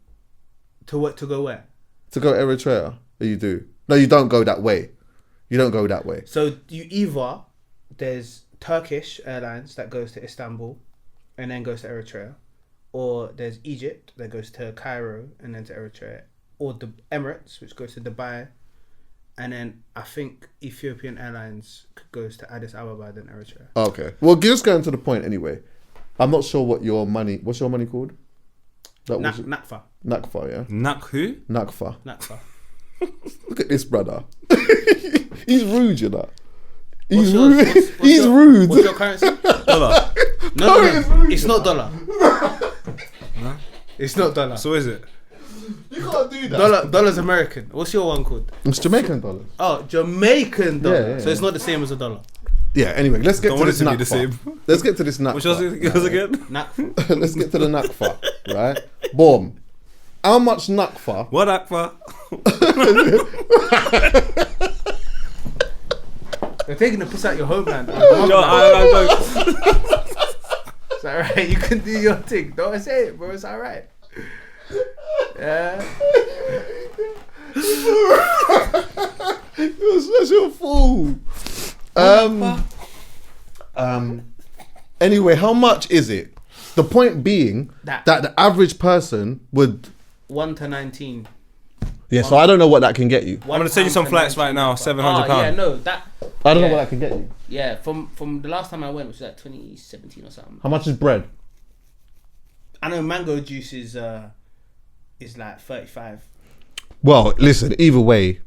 To what? To go where? To go Eritrea? Or you do? No, you don't go that way. You don't go that way. So you either there's Turkish Airlines that goes to Istanbul and then goes to Eritrea, or there's Egypt that goes to Cairo and then to Eritrea, or the Emirates which goes to Dubai, and then I think Ethiopian Airlines goes to Addis Ababa then Eritrea. Okay. Well, just going to the point anyway. I'm not sure what's your money called? Nakfa. Nakfa, yeah? Nak who? Nakfa. Nakfa. Look at this brother. He's rude, you know. He's What's yours? rude. What's He's your- rude. What's your currency? Dollar. No, it's rude. it's not dollar. It's not dollar. So is it? You can't do that. Dollar's American. What's your one called? It's Jamaican dollars. Oh, Jamaican dollar. Yeah, So it's not the same as a dollar. Yeah, anyway, let's get Don't to want this it to be the nakfa. same. Let's get to this nakfa. Which was it again? Nakfa. Let's get to the nakfa, right? Boom. How much nakfa? What Akfa? They're taking the piss out your homeland. I It's alright, you can do your thing. Don't say it, bro. It's alright. Yeah. You're such a fool. Anyway, how much is it the point being That- that the average person would. 1 to 19. Yeah, so I don't know what that can get you. I'm gonna send you some flights right now, £700. Yeah, no, that. I don't know yeah. what that can get you. Yeah, from the last time I went, which was like 2017 or something. How much is bread? I know mango juice is like 35. Well, listen. Either way,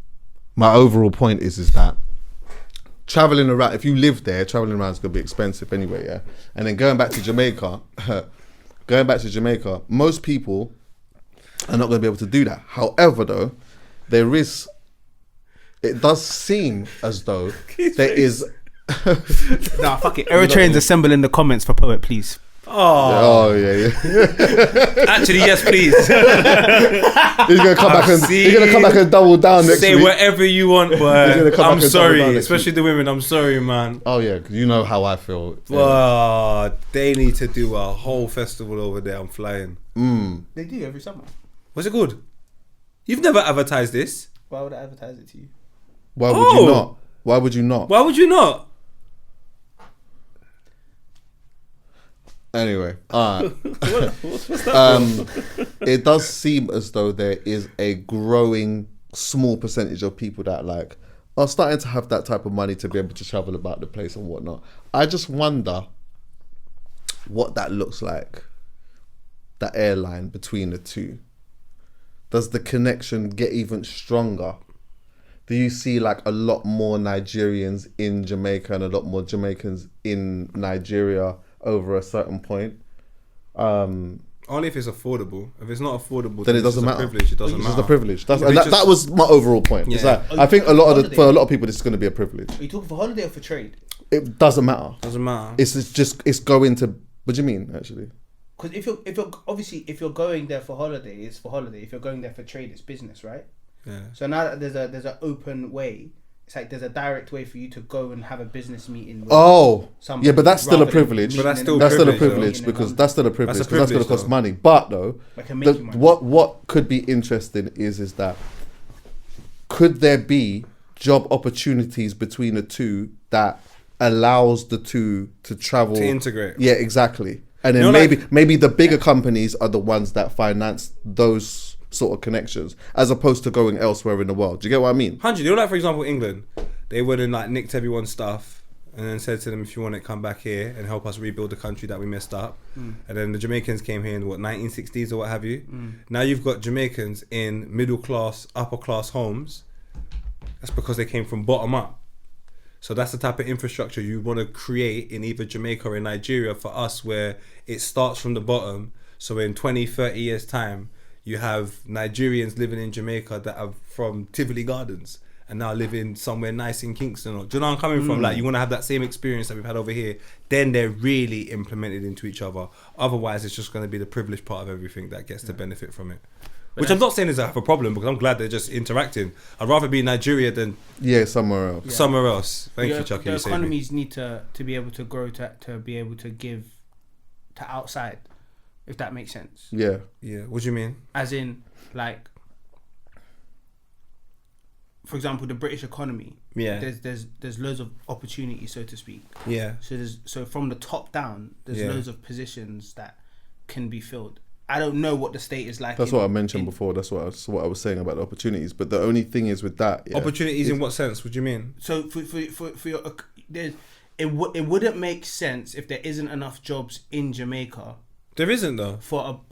my overall point is that traveling around. If you live there, traveling around is gonna be expensive anyway. Yeah, and then going back to Jamaica, most people are not going to be able to do that. However, though, it does seem as though there is. Nah, fuck it. Eritreans assemble in the comments for Poet, please. Oh, Yeah. actually, yes, please. He's gonna come back and double down next Say week. whatever you want, He's gonna but come back I'm and double sorry, down next especially week. the women. I'm sorry, man. Oh yeah, 'cause you know how I feel. Well, they need to do a whole festival over there. I'm flying. They do every summer. Was it good? You've never advertised this. Why would I advertise it to you? Why would you not? Why would you not? Why would you not? Anyway, it does seem as though there is a growing small percentage of people that are starting to have that type of money to be able to travel about the place and whatnot. I just wonder what that looks like, that airline between the two. Does the connection get even stronger? Do you see a lot more Nigerians in Jamaica and a lot more Jamaicans in Nigeria over a certain point? Only if it's affordable. If it's not affordable, Then it it's doesn't just a matter. privilege. It doesn't It's matter. just a privilege. If it's That was my overall point. It's Yeah. I think for a lot of people, this is going to be a privilege. Are you talking for holiday or for trade? It doesn't matter. Doesn't matter. It's going to. What do you mean, actually? Because if you're going there for holiday, it's for holiday. If you're going there for trade, it's business, right? Yeah. So now that there's an open way, it's like there's a direct way for you to go and have a business meeting. With somebody, Yeah, but that's still a rather than privilege. But that's meeting still in That's still a privilege, privilege though. because that's still a privilege That's a because that's going to privilege, cost though. money. But though, That can make you money. what could be interesting is that could there be job opportunities between the two that allows the two to travel To integrate. Yeah, exactly. And then You know, maybe the bigger companies are the ones that finance those sort of connections as opposed to going elsewhere in the world. Do you get what I mean? 100. You know, like for example, England, they would have nicked everyone's stuff and then said to them, if you want it, come back here and help us rebuild the country that we messed up. And then the Jamaicans came here in 1960s or what have you. Now you've got Jamaicans in middle class, upper class homes. That's because they came from bottom up. So that's the type of infrastructure you want to create in either Jamaica or in Nigeria for us, where it starts from the bottom. So in 20, 30 years time, you have Nigerians living in Jamaica that are from Tivoli Gardens and now living somewhere nice in Kingston. Or, do you know where I'm coming from? Like, you want to have that same experience that we've had over here. Then they're really implemented into each other. Otherwise, it's just going to be the privileged part of everything that gets to benefit from it. Which I'm not saying is I have a problem, because I'm glad they're just interacting. I'd rather be in Nigeria than Somewhere else. somewhere else. Thank you, Chuckie. The You saved me. economies need to be able to grow to be able to give to outside, if that makes sense. Yeah. Yeah, what do you mean? As in, like, for example, the British economy. Yeah. There's loads of opportunities, so to speak. Yeah. So from the top down, there's Yeah. loads of positions that can be filled. I don't know what the state is like. That's what I mentioned before. That's what I was saying about the opportunities. But the only thing is with that, Opportunities in what sense? What do you mean? So for your, it wouldn't make sense if there isn't enough jobs in Jamaica There isn't though. for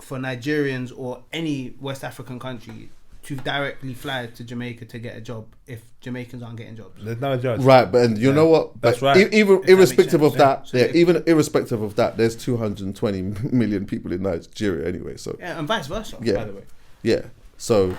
Nigerians or any West African country to directly fly to Jamaica to get a job if Jamaicans aren't getting jobs. There's no judge. right. But and you know what? That's But right. Even makes irrespective sense. of that, So even irrespective of that, there's 220 million people in Nigeria anyway. So Yeah, and vice versa. Yeah. By the way. yeah. So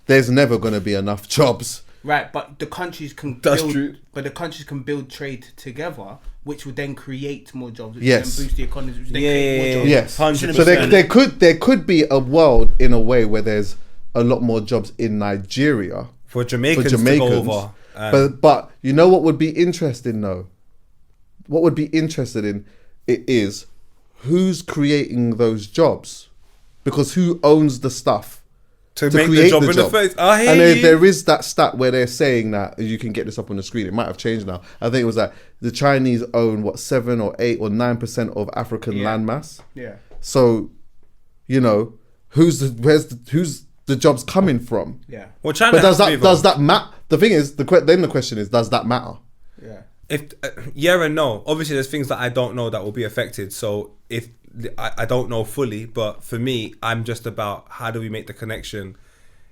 there's never going to be enough jobs. Right, but the countries can That's build, true. But the countries can build trade together, which would then create more jobs, which Yes. would then boost the economy, which would then Yeah, create more jobs. Yes. 100%. So there could be a world in a way where there's a lot more jobs in Nigeria For Jamaicans, to go over. but you know what would be interesting though? What would be interested in it is who's creating those jobs, because who owns the stuff? to make the job in the first. I hear and you. there is that stat where they're saying that you can get this up on the screen. It might have changed now. I think it was that the Chinese own 7 or 8 or 9% of African landmass. Yeah. So, you know, who's the jobs coming from? Yeah. Well, China But has to be involved. does that matter? The thing is, then the question is, does that matter? Yeah. If yeah and no. Obviously, there's things that I don't know that will be affected. So if I don't know fully, but for me, I'm just about how do we make the connection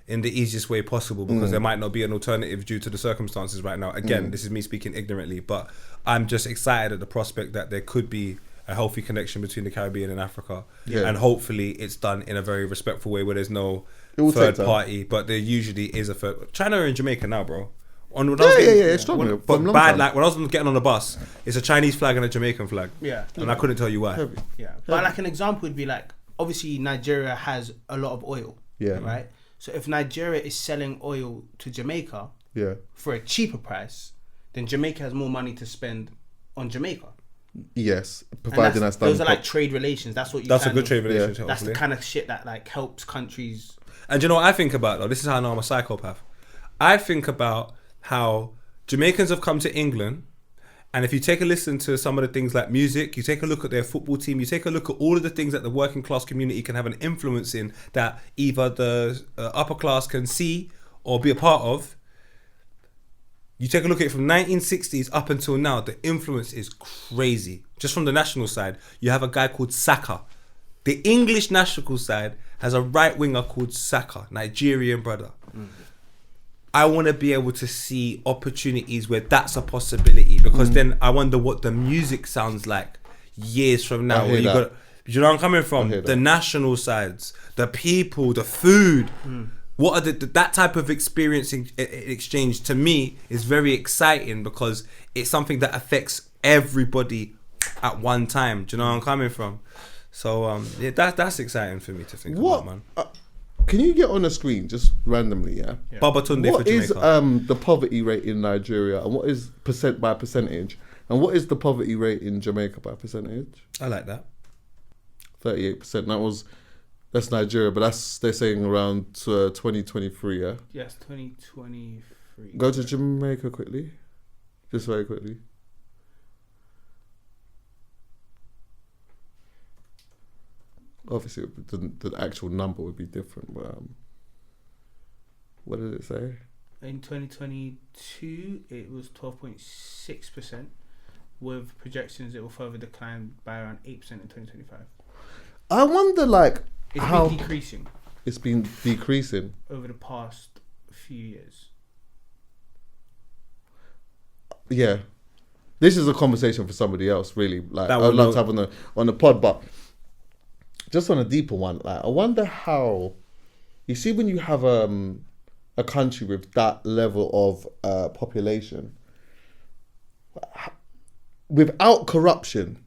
in the easiest way possible, because there might not be an alternative due to the circumstances right now. Again, this is me speaking ignorantly, but I'm just excited at the prospect that there could be a healthy connection between the Caribbean and Africa, and hopefully it's done in a very respectful way where there's no third party, but there usually is a third. China are in Jamaica now, bro. It's strong. But bad, like when I was getting on the bus, it's a Chinese flag and a Jamaican flag. Yeah. And I couldn't tell you why. Yeah. But like an example would be like, obviously Nigeria has a lot of oil. Yeah. Right? So if Nigeria is selling oil to Jamaica for a cheaper price, then Jamaica has more money to spend on Jamaica. Yes, providing that's done. Those are like trade relations. That's what you. That's a good trade relationship. That's the kind of shit that like helps countries. And you know what I think about though? This is how I know I'm a psychopath. I think about how Jamaicans have come to England, and if you take a listen to some of the things like music, you take a look at their football team, you take a look at all of the things that the working class community can have an influence in that either the upper class can see or be a part of. You take a look at it from 1960s up until now, the influence is crazy. Just from the national side, you have a guy called Saka. The English national side has a right winger called Saka, Nigerian brother. I want to be able to see opportunities where that's a possibility, because then I wonder what the music sounds like years from now. Where you got, you know where I'm coming from? The national sides, the people, the food. What are that type of experience exchange to me is very exciting, because it's something that affects everybody at one time. Do you know where I'm coming from? So yeah, that's exciting for me to think about, man. Can you get on the screen just randomly? Yeah. Baba Tunde for Jamaica. What is the poverty rate in Nigeria, and what is by percentage, and what is the poverty rate in Jamaica by percentage? I like that. 38%. That's Nigeria, but they're saying around 2023. Yeah. Yes, 2023. Go to Jamaica quickly, just very quickly. Obviously, the actual number would be different, but what did it say? In 2022, it was 12.6%. With projections, it will further decline by around 8% in 2025. I wonder, like, It's how been decreasing it's been decreasing over the past few years. Yeah, this is a conversation for somebody else. Really, like That I'd would love know. to have on the pod, but just on a deeper one, like I wonder how you see when you have a country with that level of population, without corruption,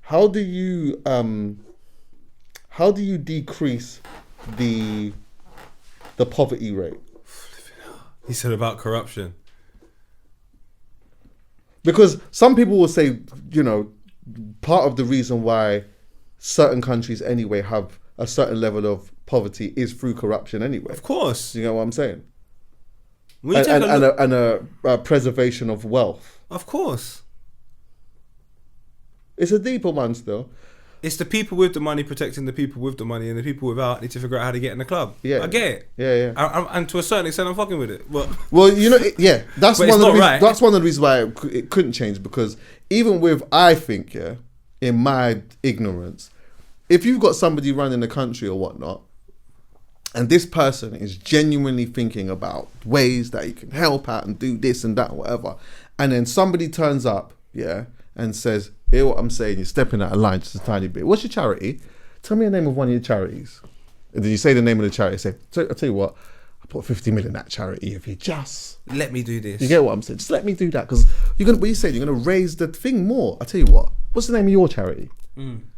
how do you decrease the poverty rate? He said about corruption. Because some people will say, you know, part of the reason why certain countries anyway have a certain level of poverty is through corruption anyway. Of course. You know what I'm saying? When you take a look, And a preservation of wealth. of course. It's a deeper one still. It's the people with the money protecting the people with the money, and the people without need to figure out how to get in the club. Yeah. I get it. Yeah. And to a certain extent, I'm fucking with it. But Well, you know, that's But one it's of the not reasons, right. that's one of the reasons why it couldn't change, because even with, I think, in my ignorance, if you've got somebody running the country or whatnot, and this person is genuinely thinking about ways that he can help out and do this and that, whatever, and then somebody turns up, and says, hear what I'm saying, you're stepping out of line just a tiny bit. What's your charity? Tell me the name of one of your charities. And then you say the name of the charity, say, I'll tell you what, I put 50 million in that charity if you just... let me do this. You get what I'm saying? Just let me do that, because what you saying, you're going to raise the thing more. I'll tell you what, what's the name of your charity?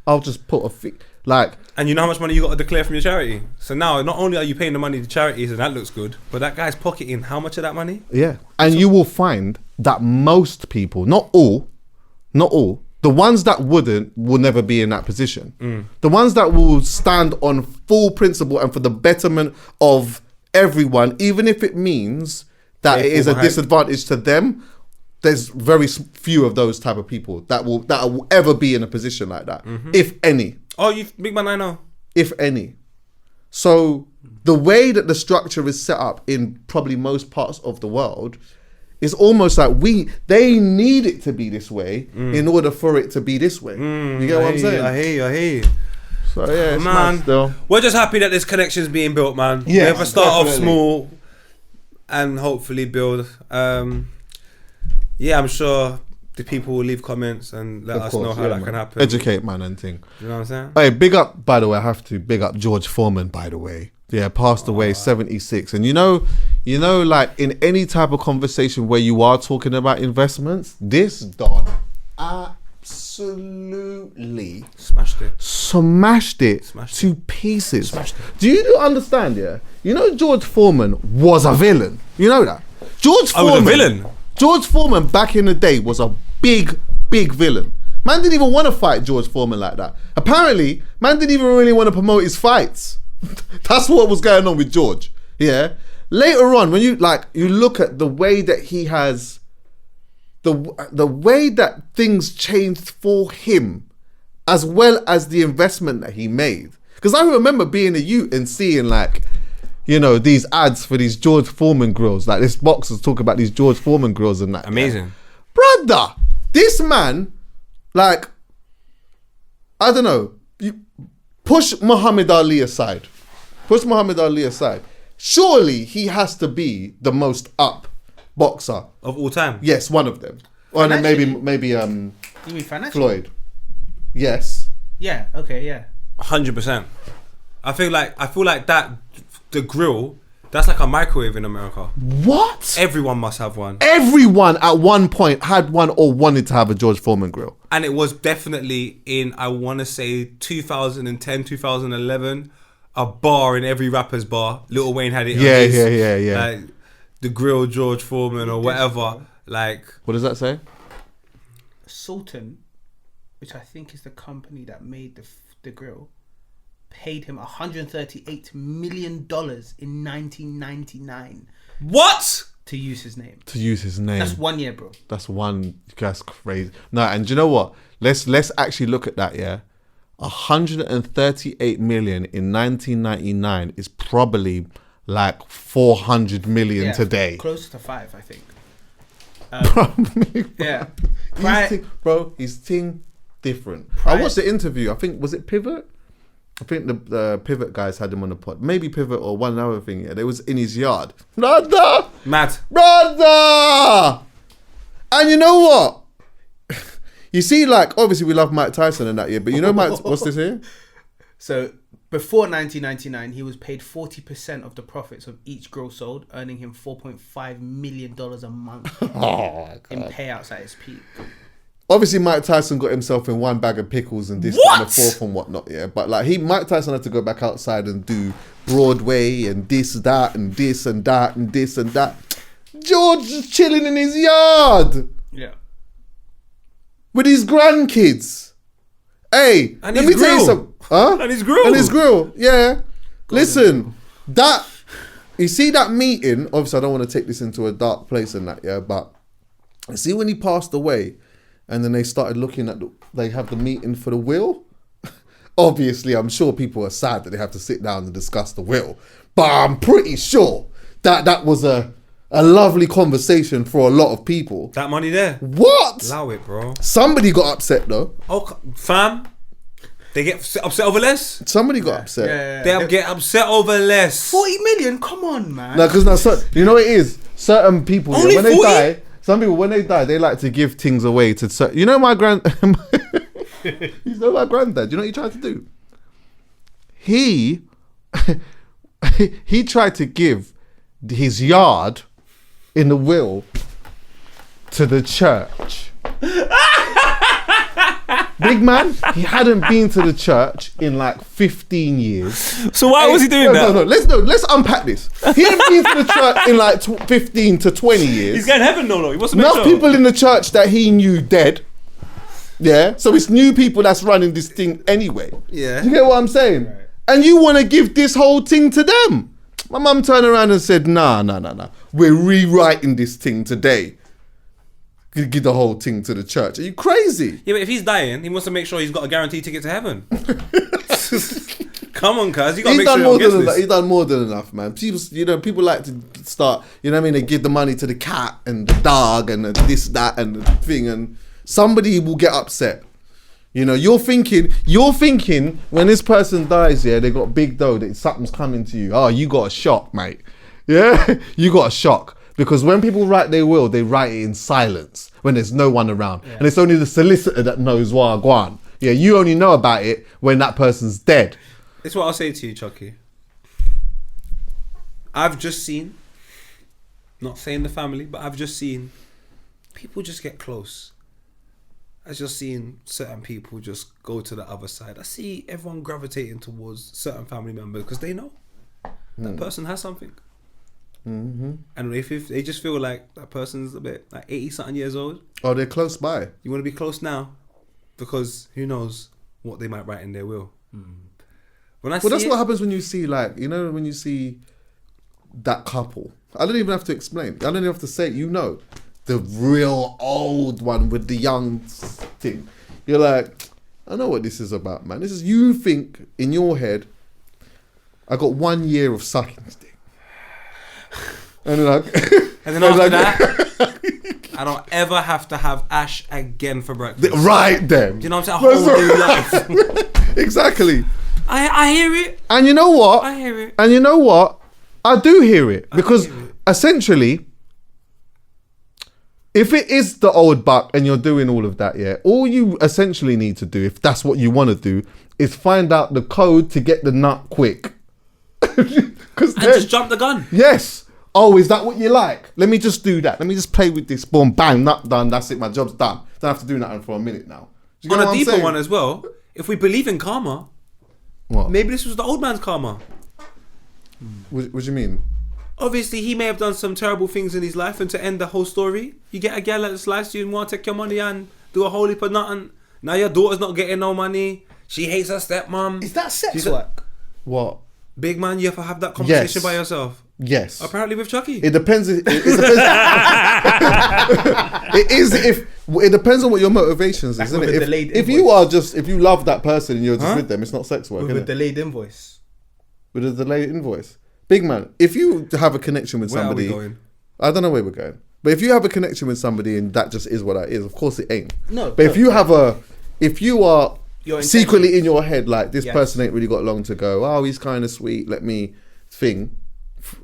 I'll just put a fee, like... And you know how much money you got to declare from your charity. So now, not only are you paying the money to charities, and that looks good, but that guy's pocketing how much of that money? Yeah. And you will find that most people, not all, The ones that wouldn't will never be in that position. The ones that will stand on full principle and for the betterment of everyone, even if it means that it is a disadvantage to them, there's very few of those type of people that will ever be in a position like that, if any. Oh, you big man, I know. If any. So the way that the structure is set up in probably most parts of the world is almost like they need it to be this way in order for it to be this way. You get what I'm saying? I hear you. So yeah, it's Man, nice still. we're just happy that this connection is being built, man. Yeah, we ever start off definitely. small and hopefully build. Yeah, I'm sure the people will leave comments and let us know how that can happen. Educate, man, and thing. You know what I'm saying? Hey, big up, by the way, I have to big up George Foreman, by the way. Yeah, passed away, 76. And you know, like in any type of conversation where you are talking about investments, this Don absolutely Smashed it. to pieces. Do you understand, yeah? You know George Foreman was a villain. You know that? George Foreman. A villain? George Foreman back in the day was a big villain. Man didn't even want to fight George Foreman like that. Apparently, man didn't even really want to promote his fights. That's what was going on with George. Yeah. Later on, when you look at the way that he has, the way that things changed for him, as well as the investment that he made. Because I remember being a youth and seeing these ads for these George Foreman grills. Like this boxers talk about these George Foreman grills and that. Amazing. Yeah. Brother, this man, I don't know, you push Muhammad Ali aside. Surely he has to be the most up boxer Of all time. Yes, one of them. Or then maybe You mean financially? Floyd. Yes. Yeah. Okay. Yeah. 100%. I feel like that the grill, that's like a microwave in America. What? Everyone must have one. Everyone at one point had one or wanted to have a George Foreman grill. And it was definitely in, I want to say 2010, 2011, a bar in every rapper's bar. Lil Wayne had it. Yeah. Like the grill George Foreman or whatever. Like, What does that say? Sultan, which I think is the company that made the grill, paid him $138 million in 1999 what? to use his name. That's That's 1 year, bro. That's crazy. No, and do you know what? Let's actually look at that, yeah? 138 million in 1999 is probably like 400 million today. Close to 5, I think. Yeah. His thing different. I watched the interview. I think, was it Pivot? I think the Pivot guys had him on the pod. Maybe Pivot or one other thing. Yeah, they was in his yard. Brother! And you know what? You see, obviously we love Mike Tyson and that, yeah, but you know Mike, what's this here? So before 1999, he was paid 40% of the profits of each grill sold, earning him $4.5 million a month in payouts at his peak. Obviously, Mike Tyson got himself in one bag of pickles and this and the fourth and whatnot, yeah. But Mike Tyson had to go back outside and do Broadway and this, that, and this and that and this and that. George is chilling in his yard. Yeah. With his grandkids. Hey, And let his me tell you grill. something. Huh? And his grill. And his grill, yeah. Listen, you see that meeting, obviously I don't want to take this into a dark place and that, yeah, but you see when he passed away and then they started looking at, they have the meeting for the will. Obviously, I'm sure people are sad that they have to sit down and discuss the will, but I'm pretty sure that was a lovely conversation for a lot of people. That money there. What? Allow it, bro. Somebody got upset though. Oh, fam. They get upset over less? Somebody got upset. Yeah. They get upset over less. 40 million? Come on, man. No, because you know what it is? Certain people, Only when they 40? die, some people, when they die, they like to give things away to... You know my you know my granddad? You know what he tried to do? He tried to give his yard in the will to the church. Big man, he hadn't been to the church in like 15 years. So why was he doing that? No, let's unpack this. He hadn't been to the church in like 15 to 20 years. He's going to heaven, no. He wants to make Enough sure. people in the church that he knew dead. Yeah, so it's new people that's running this thing anyway. Yeah. Do you get what I'm saying? Right. And you want to give this whole thing to them. My mum turned around and said, nah. We're rewriting this thing today. Give the whole thing to the church. Are you crazy? Yeah, but if he's dying, he wants to make sure he's got a guaranteed ticket to heaven. Come on, cuz. You got to He's make done sure more he gets than enough. this. He's done more than enough, man. People like to start, you know what I mean? They give the money to the cat and the dog and this, that, and the thing, and somebody will get upset. You know, you're thinking when this person dies, yeah, they got big dough, that something's coming to you. Oh, you got a shock, mate. Yeah, you got a shock. Because when people write their will, they write it in silence when there's no one around. Yeah. And it's only the solicitor that knows what I want. Yeah, you only know about it when that person's dead. It's what I'll say to you, Chuckie. I've just seen, not saying the family, but I've just seen people just get close. I've just seen certain people just go to the other side. I see everyone gravitating towards certain family members because they know that person has something. Mm-hmm. And if they just feel like that person's a bit like 80-something years old. Oh, they're close by. You want to be close now because who knows what they might write in their will. When I That's what happens when you see, like, you know, when you see that couple. I don't even have to explain. I don't even have to say it. You know, the real old one with the young thing. You're like, I know what this is about, man. This is, you think in your head, I got 1 year of sucking this thing. And then after that, I don't ever have to have ash again for breakfast. Right then. Do you know what I'm saying? A whole new life. Exactly. I hear it. And you know what? I hear it. And you know what? I do hear it. Because essentially, if it is the old buck and you're doing all of that, yeah, all you essentially need to do, if that's what you want to do, is find out the code to get the nut quick. And just jump the gun. Yes. Oh, is that what you like? Let me just do that. Let me just play with this. Boom, bang, nut done. That's it. My job's done. Don't have to do nothing for a minute now. Do you On get a what I'm deeper saying? one as well, if we believe in karma, What? maybe this was the old man's karma. What do you mean? Obviously, he may have done some terrible things in his life, and to end the whole story, you get a girl that slices you and want to take your money and do a holy for nothing. Now your daughter's not getting no money. She hates her stepmom. Is that sex She's work? What? Big man, you have to have that conversation Yes. by yourself. Yes. Apparently with Chuckie. It depends. It depends on what your motivations is, Like with isn't a it? delayed If you are just, if you love that person and you're just with them, it's not sex work, With a isn't it? delayed invoice. With a delayed invoice. Big man, if you have a connection with Where are we somebody, going? I don't know where we're going, but if you have a connection with somebody and that just is what that is, of course it ain't. No, But if you are Your secretly intentions. in your head like this Yes. person ain't really got long to go. Oh, he's kind of sweet. Let me thing.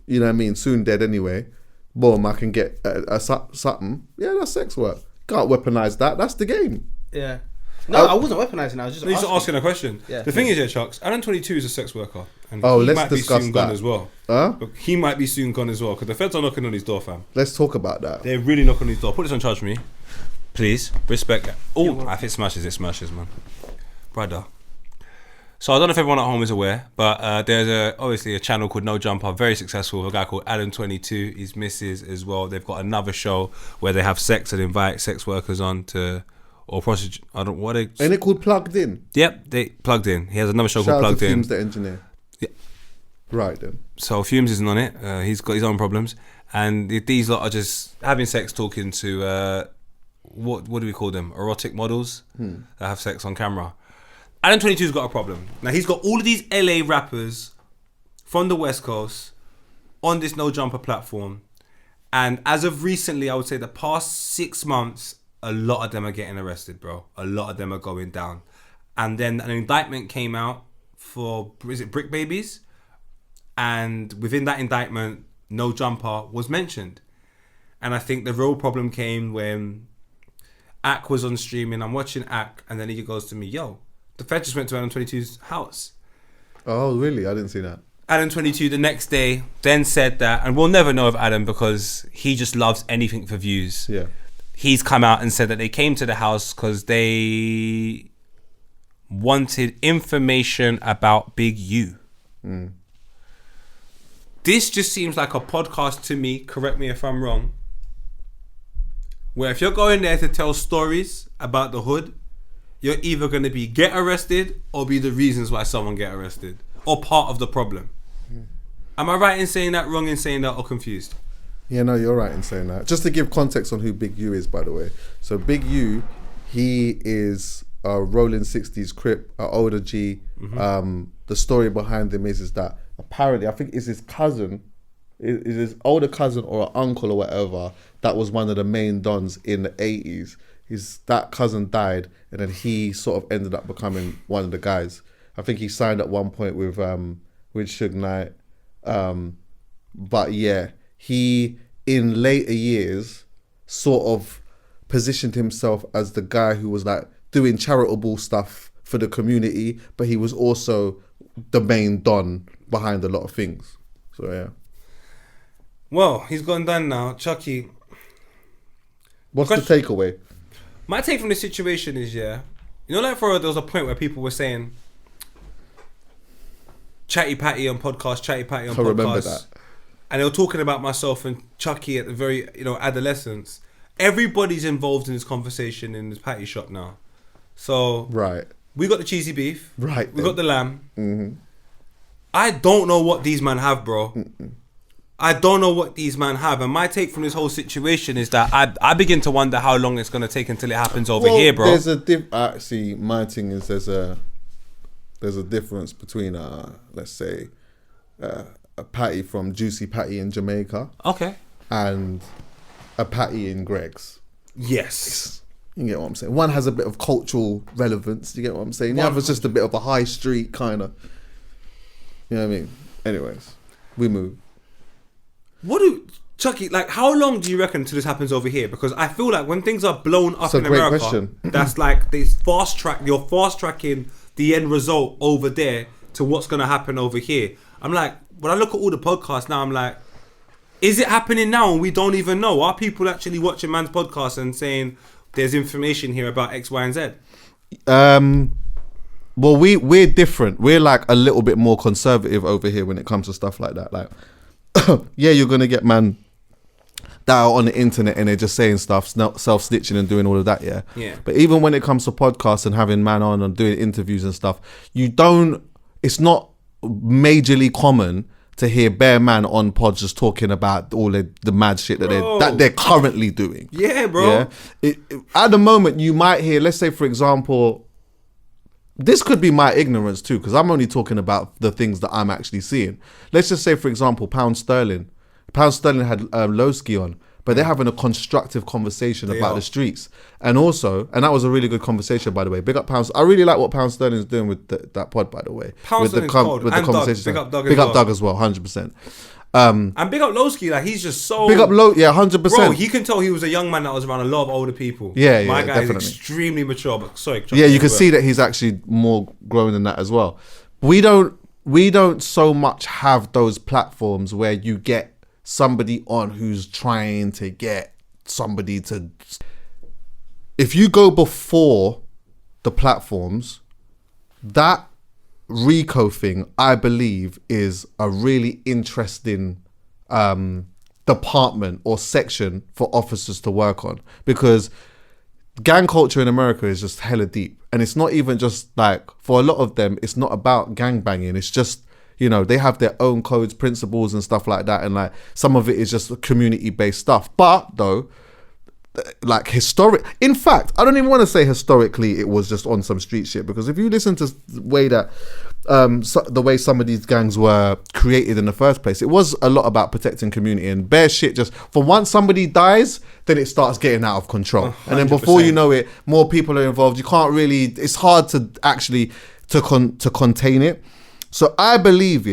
You know what I mean? Soon dead anyway. Boom, I can get a something. Yeah, that's sex work. Can't weaponize that. That's the game. Yeah. No, I wasn't weaponizing. I was just No, you're just asking. asking a question. Yeah. The thing is, yeah, Chucks, ADAM22 is a sex worker. And Oh, he let's might be discuss soon gone that. as well. Huh? But he might be soon gone as well because the feds are knocking on his door, fam. Let's talk about that. They're really knocking on his door. Put this on charge for me. Please. Respect. Oh, if it smashes, man. Brother. So I don't know if everyone at home is aware, but there's obviously a channel called No Jumper, very successful, a guy called ADAM22, his missus as well. They've got another show where they have sex and invite sex workers on to, or prostitute, I don't, what they... Ain't it called Plugged In? Yep, they Plugged In. He has another show Shout called out to Plugged In. Fumes, the engineer. Yeah. Right then. So Fumes isn't on it. He's got his own problems, and these lot are just having sex, talking to what do we call them? Erotic models that have sex on camera. ADAM22's got a problem. Now he's got all of these LA rappers from the West Coast on this No Jumper platform, and as of recently, I would say the past 6 months, a lot of them are getting arrested, bro. A lot of them are going down, and then an indictment came out for, is it Brick Babies? And within that indictment, No Jumper was mentioned. And I think the real problem came when Ak was on streaming. I'm watching Ak, and then he goes to me, yo, the Fed just went to ADAM22's house. Oh, really? I didn't see that. ADAM22 the next day then said that, and we'll never know of Adam because he just loves anything for views. Yeah. He's come out and said that they came to the house because they wanted information about Big U. This just seems like a podcast to me, correct me if I'm wrong, where if you're going there to tell stories about the hood, you're either going to be get arrested or be the reasons why someone get arrested or part of the problem. Am I right in saying that, wrong in saying that, or confused? Yeah, no, you're right in saying that. Just to give context on who Big U is, by the way. So Big U, he is a Rolling 60s Crip, an older G. The story behind him is that apparently, I think it's his cousin, is his older cousin or an uncle or whatever, that was one of the main dons in the 80s. That cousin died, and then he sort of ended up becoming one of the guys. I think he signed at one point with Suge Knight. But yeah, he in later years sort of positioned himself as the guy who was like doing charitable stuff for the community, but he was also the main don behind a lot of things. So yeah. Well, he's gone done now. Chuckie, what's the takeaway? My take from the situation is, yeah, you know, like there was a point where people were saying Chatty Patty on podcast. I remember that. And they were talking about myself and Chuckie at the very, adolescence. Everybody's involved in this conversation in this patty shop now. So right, we got the cheesy beef. Right, we got the lamb. I don't know what these men have, bro. I don't know what these men have. And my take from this whole situation is that I begin to wonder how long it's going to take until it happens over here, bro. There's a see, my thing is there's a difference between let's say a patty from Juicy Patty in Jamaica, okay, and a patty in Greg's. Yes, you get what I'm saying. One has a bit of cultural relevance. You get what I'm saying. The other's just a bit of a high street kind of. You know what I mean? Anyways, we move. Chuckie, like, how long do you reckon until this happens over here? Because I feel like when things are blown up in America, question. That's like this you're fast tracking the end result over there to what's going to happen over here. I'm like, when I look at all the podcasts now, I'm like, is it happening now and we don't even know? Are people actually watching man's podcast and saying there's information here about X, Y, and Z? Well, we're different. We're like a little bit more conservative over here when it comes to stuff like that. Like, yeah, you're going to get man that are on the internet and they're just saying stuff, self-snitching and doing all of that, yeah? Yeah. But even when it comes to podcasts and having man on and doing interviews and stuff, it's not majorly common to hear bare man on pods just talking about all the mad shit that they're currently doing. Yeah, bro. Yeah? At the moment, you might hear, let's say, for example, this could be my ignorance too, because I'm only talking about the things that I'm actually seeing. Let's just say, for example, Pound Sterling had Lowski on, but they're having a constructive conversation about the streets. And that was a really good conversation, by the way. Big up Pound. I really like what Pound Sterling is doing with that pod, by the way. Pound Sterling's cold. With the conversation. Big up Doug as well, 100%. And big up Lowski, like, he's just so... Big up 100%. Bro, you can tell he was a young man that was around a lot of older people. Yeah, My guy definitely. is extremely mature, but sorry. Yeah, you can see that he's actually more grown than that as well. We don't so much have those platforms where you get somebody on who's trying to get somebody to... If you go before the platforms, that RICO thing, I believe, is a really interesting department or section for officers to work on, because gang culture in America is just hella deep, and it's not even just like, for a lot of them, it's not about gang banging. It's just, they have their own codes, principles and stuff like that, and like some of it is just community based stuff. But though, like in fact, I don't even want to say historically it was just on some street shit, because if you listen to the way that the way some of these gangs were created in the first place, it was a lot about protecting community, and bare shit just, for once somebody dies, then it starts getting out of control. 100%. And then before you know it, more people are involved. You can't really, it's hard to actually to contain it. So I believe,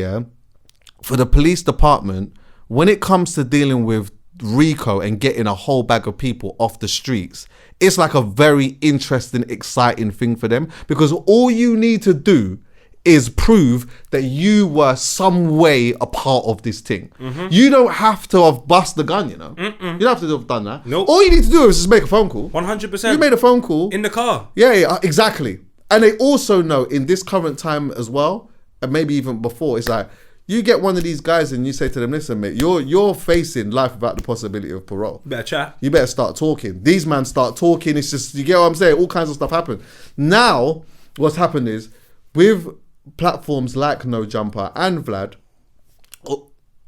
for the police department, when it comes to dealing with RICO and getting a whole bag of people off the streets, it's like a very interesting, exciting thing for them, because all you need to do is prove that you were some way a part of this thing. Mm-hmm. You don't have to have bust the gun, You don't have to have done that. Nope. All you need to do is just make a phone call. 100%. You made a phone call. In the car. Yeah, exactly. And they also know in this current time as well, and maybe even before, it's like, You get one of these guys and you say to them, listen, mate, you're facing life without the possibility of parole. Better chat. You better start talking. These men start talking. It's just, you get what I'm saying? All kinds of stuff happen. Now, what's happened is, with platforms like No Jumper and Vlad,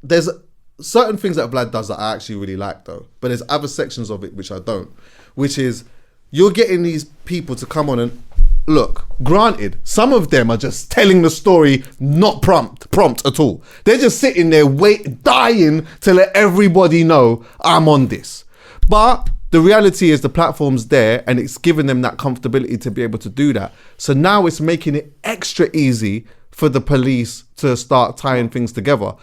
there's certain things that Vlad does that I actually really like though. But there's other sections of it which I don't. Which is, you're getting these people to come on and, look, granted, some of them are just telling the story not prompt at all. They're just sitting there dying to let everybody know I'm on this. But the reality is the platform's there and it's giving them that comfortability to be able to do that. So now it's making it extra easy for the police to start tying things together.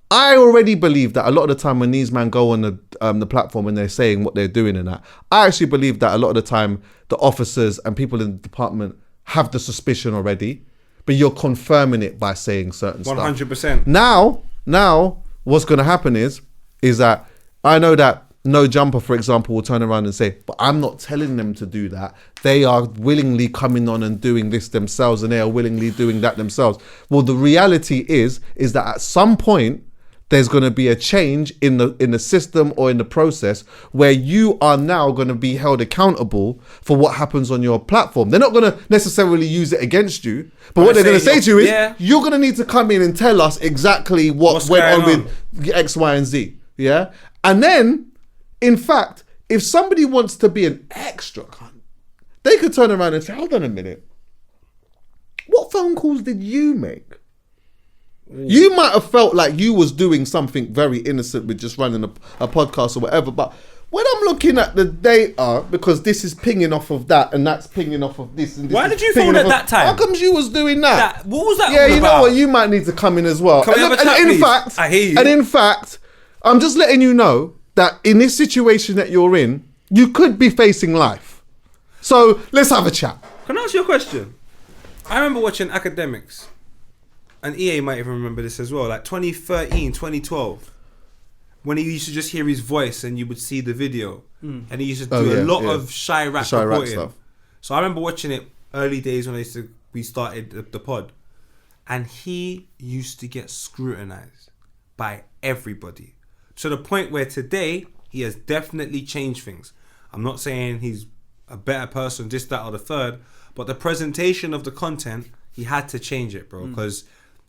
I already believe that a lot of the time when these men go on the platform and they're saying what they're doing and that, I actually believe that a lot of the time the officers and people in the department have the suspicion already, but you're confirming it by saying certain 100%. stuff. Now, what's going to happen is that I know that No Jumper, for example, will turn around and say, but I'm not telling them to do that. They are willingly coming on and doing this themselves and they are willingly doing that themselves. Well, the reality is that at some point, there's going to be a change in the system or in the process where you are now going to be held accountable for what happens on your platform. They're not going to necessarily use it against you, but what they're going to say to you is, you're going to need to come in and tell us exactly what went on with X, Y, and Z. Yeah. And then, in fact, if somebody wants to be an extra, they could turn around and say, hold on a minute. What phone calls did you make? You might have felt like you was doing something very innocent with just running a podcast or whatever, but when I'm looking at the data, because this is pinging off of that and that's pinging off of this and this. Why did you phone at that time? How comes you was doing that? What was that Yeah, all you about? know what? You might need to come in as well. Can we have a chat, in please? fact, I hear you. And in fact, I'm just letting you know that in this situation that you're in, you could be facing life. So let's have a chat. Can I ask you a question? I remember watching Academics. And EA might even remember this as well, like 2013, 2012, when he used to just hear his voice and you would see the video. And he used to do a lot of shy rap reporting. Stuff. So I remember watching it early days when we started the pod. And he used to get scrutinized by everybody. To the point where today, he has definitely changed things. I'm not saying he's a better person, this, that, or the third, but the presentation of the content, he had to change it, bro, because...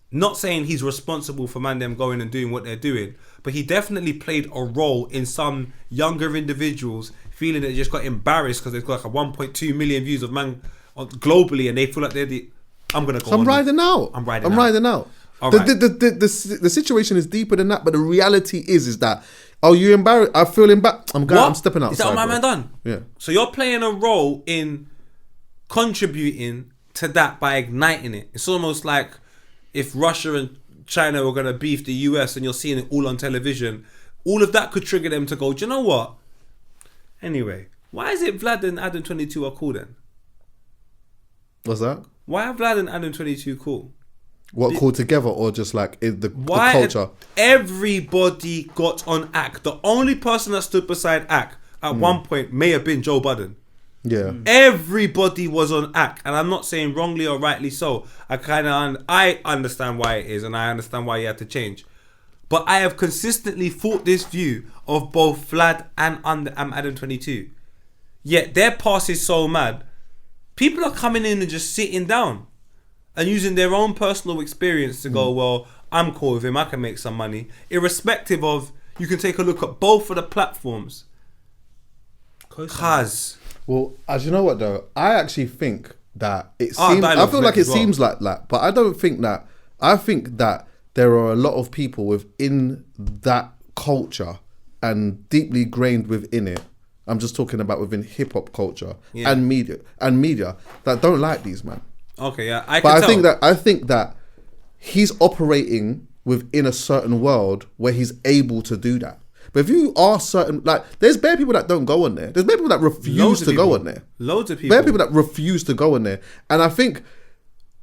Not saying he's responsible for them going and doing what they're doing, but he definitely played a role in some younger individuals feeling that they just got embarrassed because they've got like a 1.2 million views of man globally and they feel like they're the... I'm riding out. I'm riding out. The situation is deeper than that, but the reality is that, are you embarrassed? I feel embarrassed. I'm stepping outside. Is that what my man done? Yeah. So you're playing a role in contributing to that by igniting it. It's almost like if Russia and China were going to beef the US and you're seeing it all on television, all of that could trigger them to go, do you know what? Anyway, why is it Vlad and ADAM22 are cool then? What's that? Why are Vlad and ADAM22 cool? What, called together or just like the culture? Everybody got on AK. The only person that stood beside AK at one point may have been Joe Budden. Yeah. Everybody was on AK, and I'm not saying wrongly or rightly so. I understand why it is, and I understand why you had to change. But I have consistently fought this view of both Vlad and ADAM22. Yet their pass is so mad. People are coming in and just sitting down and using their own personal experience to go, well, I'm cool with him, I can make some money. Irrespective of, you can take a look at both of the platforms. Cause... Well, as you know what though, I actually think that it seems... I feel like it seems like that, but I don't think that... I think that there are a lot of people within that culture and deeply grained within it. I'm just talking about within hip hop culture and media that don't like these man. Okay, yeah, I think that he's operating within a certain world where he's able to do that. But if you are certain, like, there's bare people that don't go on there. There's bare people that refuse to go on there. Loads of people. Bare people that refuse to go on there. And I think,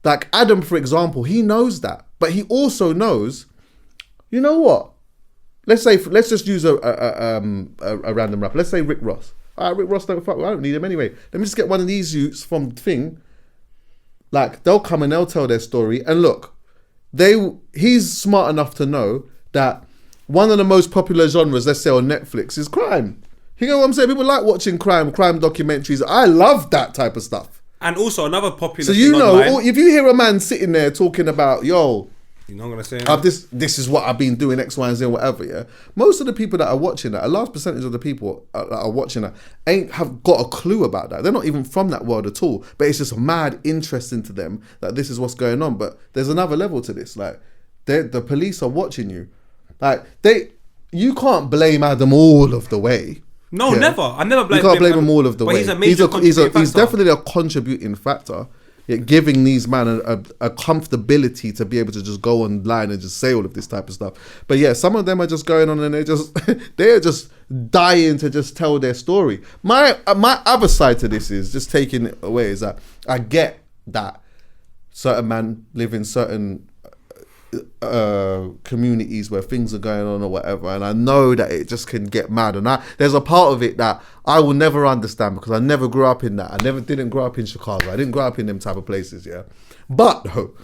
like Adam, for example, he knows that. But he also knows, you know what? Let's just use a random rapper. Let's say Rick Ross. All right, Rick Ross, I don't need him anyway. Let me just get one of these youths from Thing. Like, they'll come and they'll tell their story. And look, he's smart enough to know that one of the most popular genres, let's say on Netflix, is crime. You know what I'm saying? People like watching crime documentaries. I love that type of stuff. And also another popular So thing online, if you hear a man sitting there talking about, yo, you're not gonna say this is what I've been doing, X, Y, and Z, whatever. Yeah, most of the people that are watching that, a large percentage of the people that are watching that, have got a clue about that. They're not even from that world at all. But it's just mad interesting to them that this is what's going on. But there's another level to this. Like, the police are watching you. Like, you can't blame Adam all of the way. No, never. I never blame him. You can't blame him all of the way. He's a major he's definitely a contributing factor. Giving these men a comfortability to be able to just go online and just say all of this type of stuff. But yeah, some of them are just going on and they're just dying to just tell their story. My other side to this is just taking it away is that I get that certain men live in certain communities where things are going on or whatever, and I know that it just can get mad, and there's a part of it that I will never understand because I never grew up in that. I didn't grow up in Chicago. I didn't grow up in them type of places, yeah. But no,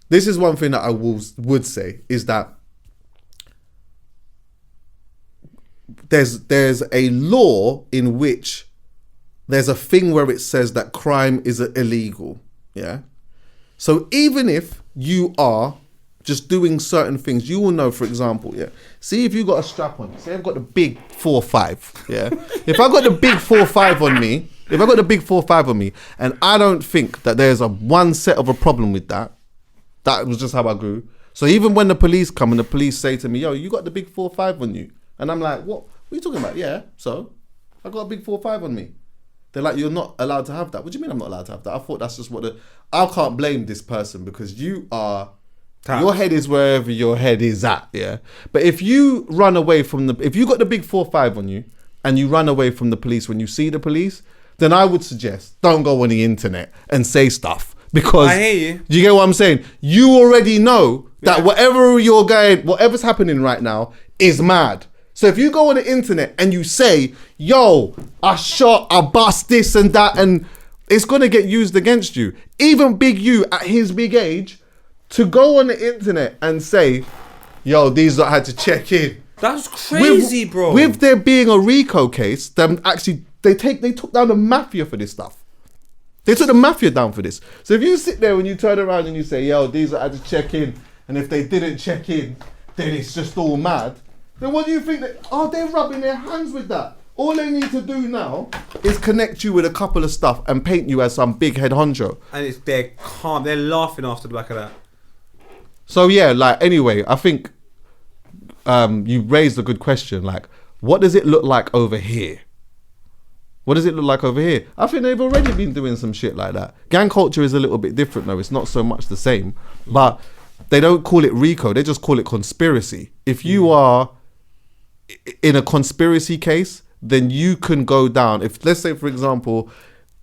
this is one thing that I would say is that there's a law in which there's a thing where it says that crime is illegal, yeah. So even if you are just doing certain things, you will know, for example, yeah. See if you got a strap on. Say I've got the big 4-5, yeah. If I got the big 4-5 on me, and I don't think that there's one set of a problem with that. That was just how I grew. So even when the police come and the police say to me, "Yo, you got the big 4-5 on you," and I'm like, "What are you talking about?" Yeah. So I got a big 4-5 on me. They're like, "You're not allowed to have that." What do you mean I'm not allowed to have that? I thought that's just I can't blame this person because you are. Your head is wherever your head is at, yeah. But if you run away if you got the big 4-5 on you and you run away from the police when you see the police, then I would suggest don't go on the internet and say stuff because I hear you. Do you get what I'm saying? You already know that whatever's happening right now is mad. So if you go on the internet and you say, "Yo, I bust this and that," and it's gonna get used against you. Even Big U at his big age. To go on the internet and say, "Yo, these lot had to check in." That's crazy, bro. With there being a RICO case, they took down the mafia for this stuff. They took the mafia down for this. So if you sit there and you turn around and you say, "Yo, these lot had to check in," and if they didn't check in, then it's just all mad. Then what do you think they're rubbing their hands with that? All they need to do now is connect you with a couple of stuff and paint you as some big head honcho. And they're calm. They're laughing after the back of that. So yeah, like anyway, I think you raised a good question. Like, what does it look like over here? What does it look like over here? I think they've already been doing some shit like that. Gang culture is a little bit different though. It's not so much the same. But they don't call it RICO. They just call it conspiracy. If you are in a conspiracy case, then you can go down. If, let's say, for example,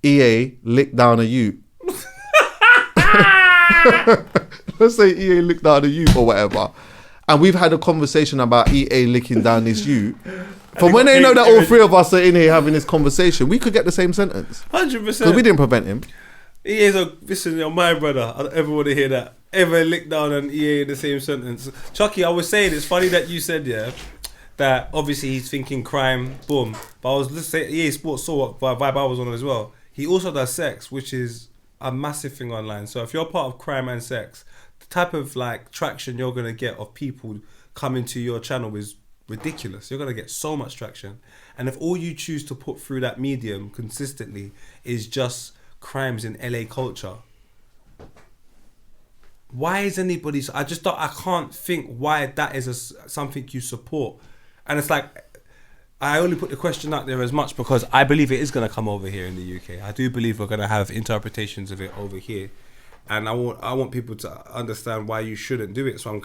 EA licked down a ute. Let's say EA licked down a ute or whatever. And we've had a conversation about EA licking down this ute. From when they know that all three of us are in here having this conversation, we could get the same sentence. 100%. Because we didn't prevent him. Listen, you're my brother. I don't ever want to hear that. Ever lick down an EA in the same sentence. Chuckie, I was saying, it's funny that you said, yeah, that obviously he's thinking crime, boom. But I was, let's say, EA Sports saw what vibe I was on as well. He also does sex, which is a massive thing online. So if you're part of crime and sex, the type of like traction you're going to get of people coming to your channel is ridiculous. You're going to get so much traction. And if all you choose to put through that medium consistently is just crimes in LA culture, why is anybody... I can't think why that is something you support. And it's like, I only put the question out there as much because I believe it is going to come over here in the UK. I do believe we're going to have interpretations of it over here. And I want people to understand why you shouldn't do it. So I'm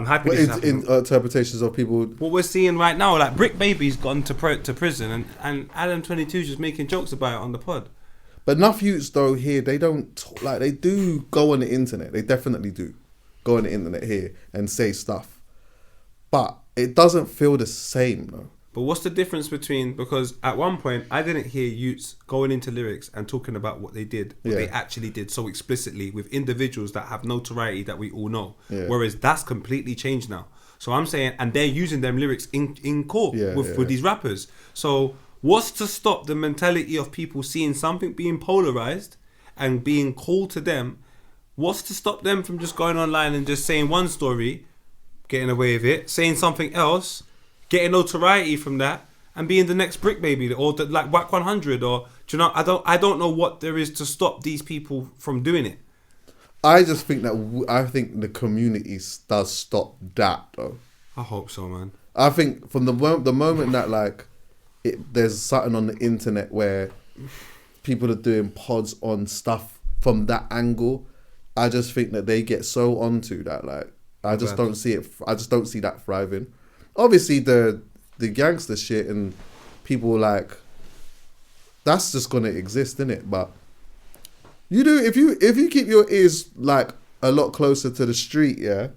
happy this is happening. Interpretations of people... What we're seeing right now, like Brick Baby's gone to prison and ADAM22 is just making jokes about it on the pod. But enough youths though here, they don't talk, like they do go on the internet. They definitely do go on the internet here and say stuff. But it doesn't feel the same though. But what's the difference between, because at one point I didn't hear youths going into lyrics and talking about what they did, what they actually did so explicitly with individuals that have notoriety that we all know. Whereas that's completely changed now. So I'm saying, and they're using them lyrics in court with these rappers. So what's to stop the mentality of people seeing something being polarized and being called to them? What's to stop them from just going online and just saying one story, getting away with it, saying something else, getting notoriety from that, and being the next Brick Baby or like Whack 100, or do you know? I don't know what there is to stop these people from doing it. I just think that I think the community does stop that though. I hope so, man. I think from the moment that like there's something on the internet where people are doing pods on stuff from that angle, I just think that they get so onto that. Like I just don't see it. I just don't see that thriving. Obviously, the gangster shit and people like that's just gonna exist, innit? But you do if you keep your ears like a lot closer to the street, yeah,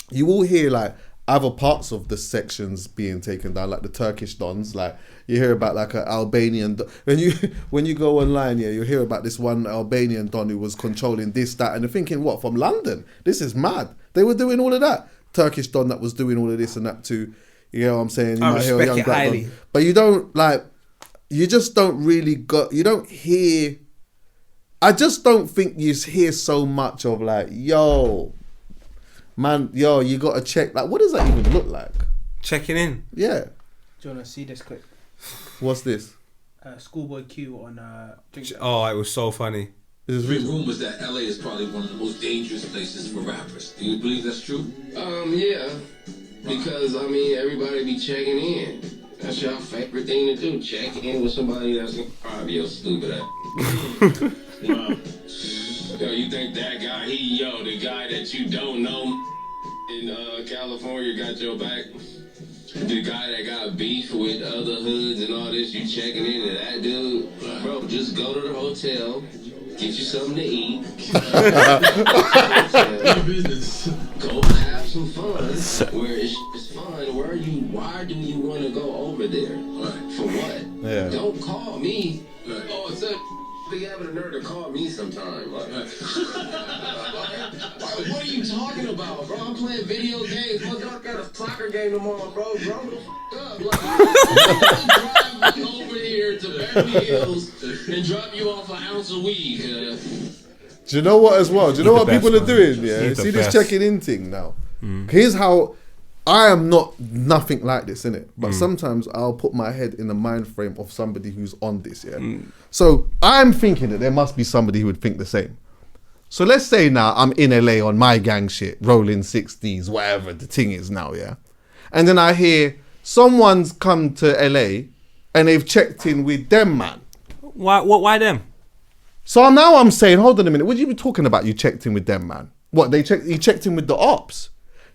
you will hear like other parts of the sections being taken down, like the Turkish dons. Like you hear about like an Albanian when you go online, yeah, you hear about this one Albanian don who was controlling this, that, and they're thinking, what, from London? This is mad. They were doing all of that. Turkish don that was doing all of this and that too. You know what I'm saying? You I might hear a respect young it black highly. don. But you don't like, you just don't really you don't hear, I just don't think you hear so much of like, yo, man, yo, you got to check. Like, what does that even look like? Checking in. Yeah. Do you want to see this quick? What's this? Schoolboy Q on Drink. Oh, it was so funny. This is There's rumors that LA is probably one of the most dangerous places for rappers. Do you believe that's true? Yeah. Because, I mean, everybody be checking in. That's your favorite thing to do. Check in with somebody that's probably your stupid ass. Yo, you think that guy, the guy that you don't know in California got your back? The guy that got beef with other hoods and all this, you checking into that dude? Bro, just go to the hotel, get you something to eat. Go have some fun. Where it's fun, why do you want to go over there? For what? Yeah. Don't call me. Oh, it's be having a nerve to call me sometime. Like, what are you talking about, bro? I'm playing video games. Look, I got a soccer game tomorrow, bro. Grow the up. Like, drive me over here to Beverly Hills and drop you off an ounce of weed. Do you know what as well? Do you know what best, people are man. doing? Yeah, He's the see this best. checking in thing now. Here's how I am not nothing like this, innit? But sometimes I'll put my head in the mind frame of somebody who's on this, yeah. So I'm thinking that there must be somebody who would think the same. So let's say now I'm in LA on my gang shit, rolling 60s, whatever the thing is now, yeah. And then I hear someone's come to LA and they've checked in with them, man. Why them? So now I'm saying, hold on a minute, what are you talking about? You checked in with them, man. What, he checked in with the ops.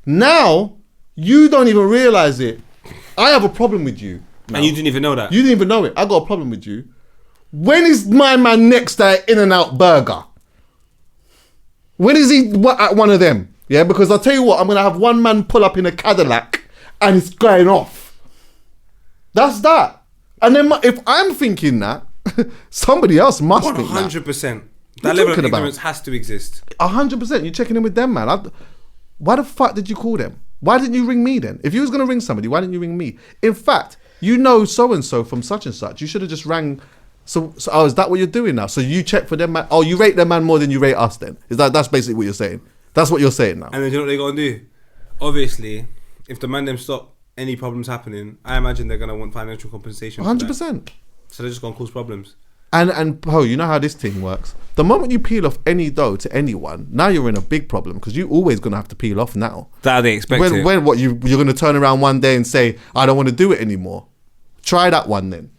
Now, you don't even realize it. I have a problem with you. now. And you didn't even know that? You didn't even know it. I got a problem with you. When is my man next at In-N-Out Burger? When is he at one of them? Yeah, because I'll tell you what, I'm going to have one man pull up in a Cadillac and it's going off. That's that. And then if I'm thinking that, somebody else must think that. 100%. What That you level of talking about? ignorance has to exist. 100%. You're checking in with them, man. Why the fuck did you call them? Why didn't you ring me then? If you was going to ring somebody, why didn't you ring me? In fact, you know so-and-so from such and such. You should have just rang. So is that what you're doing now? So you check for them, man? Oh, you rate them man more than you rate us then? That's basically what you're saying? That's what you're saying now? And then you know what they're going to do? Obviously, if the man them stop any problems happening, I imagine they're going to want financial compensation. 100%. So they're just going to cause problems. And Poe, you know how this thing works. The moment you peel off any dough to anyone, now you're in a big problem because you're always going to have to peel off now. That they expect it. When what you're going to turn around one day and say, I don't want to do it anymore. Try that one then.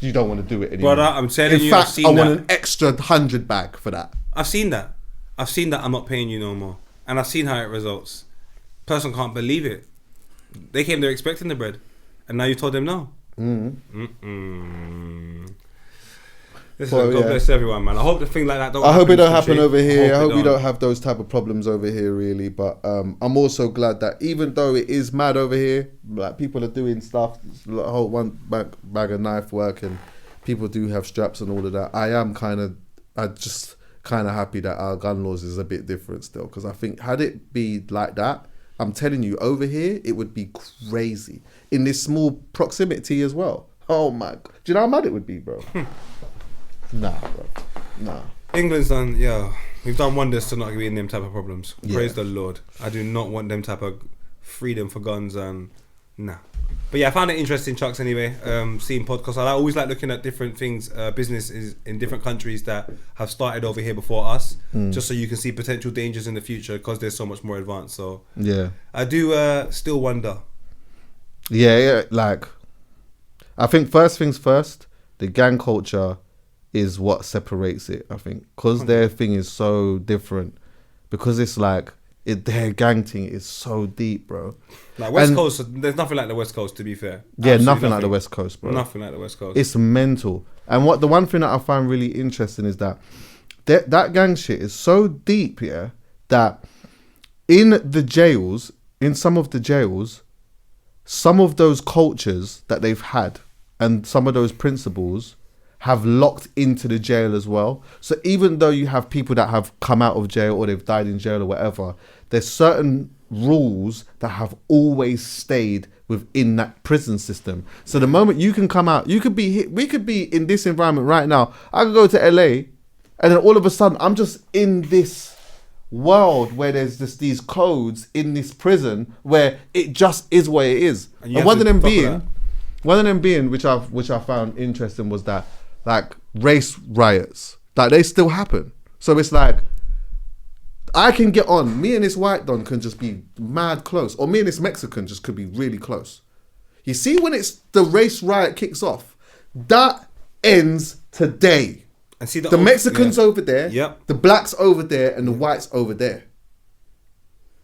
You don't want to do it anymore. Brother, I'm telling you, In fact, I've seen I want that. an extra 100 bag for that. I've seen that. I'm not paying you no more. And I've seen how it results. Person can't believe it. They came there expecting the bread. And now you told them no. Listen, God bless everyone, man. I hope the thing like that don't I hope it don't Chuckie. happen over here. I hope we it don't have those type of problems over here, really. But I'm also glad that even though it is mad over here, like people are doing stuff, a whole one bag of knife work, and people do have straps and all of that. I just kind of happy that our gun laws is a bit different still, because I think had it be like that, I'm telling you, over here it would be crazy in this small proximity as well. Oh my God, do you know how mad it would be, bro? Nah, bro. Nah. England's done, we've done wonders to not be in them type of problems. Praise the Lord. I do not want them type of freedom for guns and nah. But yeah, I found it interesting, Chucks, anyway, seeing podcasts. I always like looking at different things, businesses in different countries that have started over here before us, just so you can see potential dangers in the future because they're so much more advanced. So yeah, I do still wonder. Yeah, like, I think first things first, the gang culture is what separates it, I think. Because their thing is so different. Because it's like, their gang thing is so deep, bro. Like West Coast, there's nothing like the West Coast, to be fair. Yeah, Absolutely nothing like the West Coast, bro. Nothing like the West Coast. It's mental. And the one thing that I find really interesting is that that gang shit is so deep, yeah, that in the jails, in some of the jails, some of those cultures that they've had and some of those principles have locked into the jail as well. So even though you have people that have come out of jail or they've died in jail or whatever, there's certain rules that have always stayed within that prison system. So the moment you can come out, we could be in this environment right now. I could go to LA and then all of a sudden I'm just in this world where there's just these codes in this prison where it just is what it is. And one of them being, which I found interesting, was that like race riots, like they still happen. So it's like, I can get on, me and this white don can just be mad close, or me and this Mexican just could be really close. You see, when it's the race riot kicks off, that ends today. And see the Mexicans over there, the blacks over there, and the whites over there.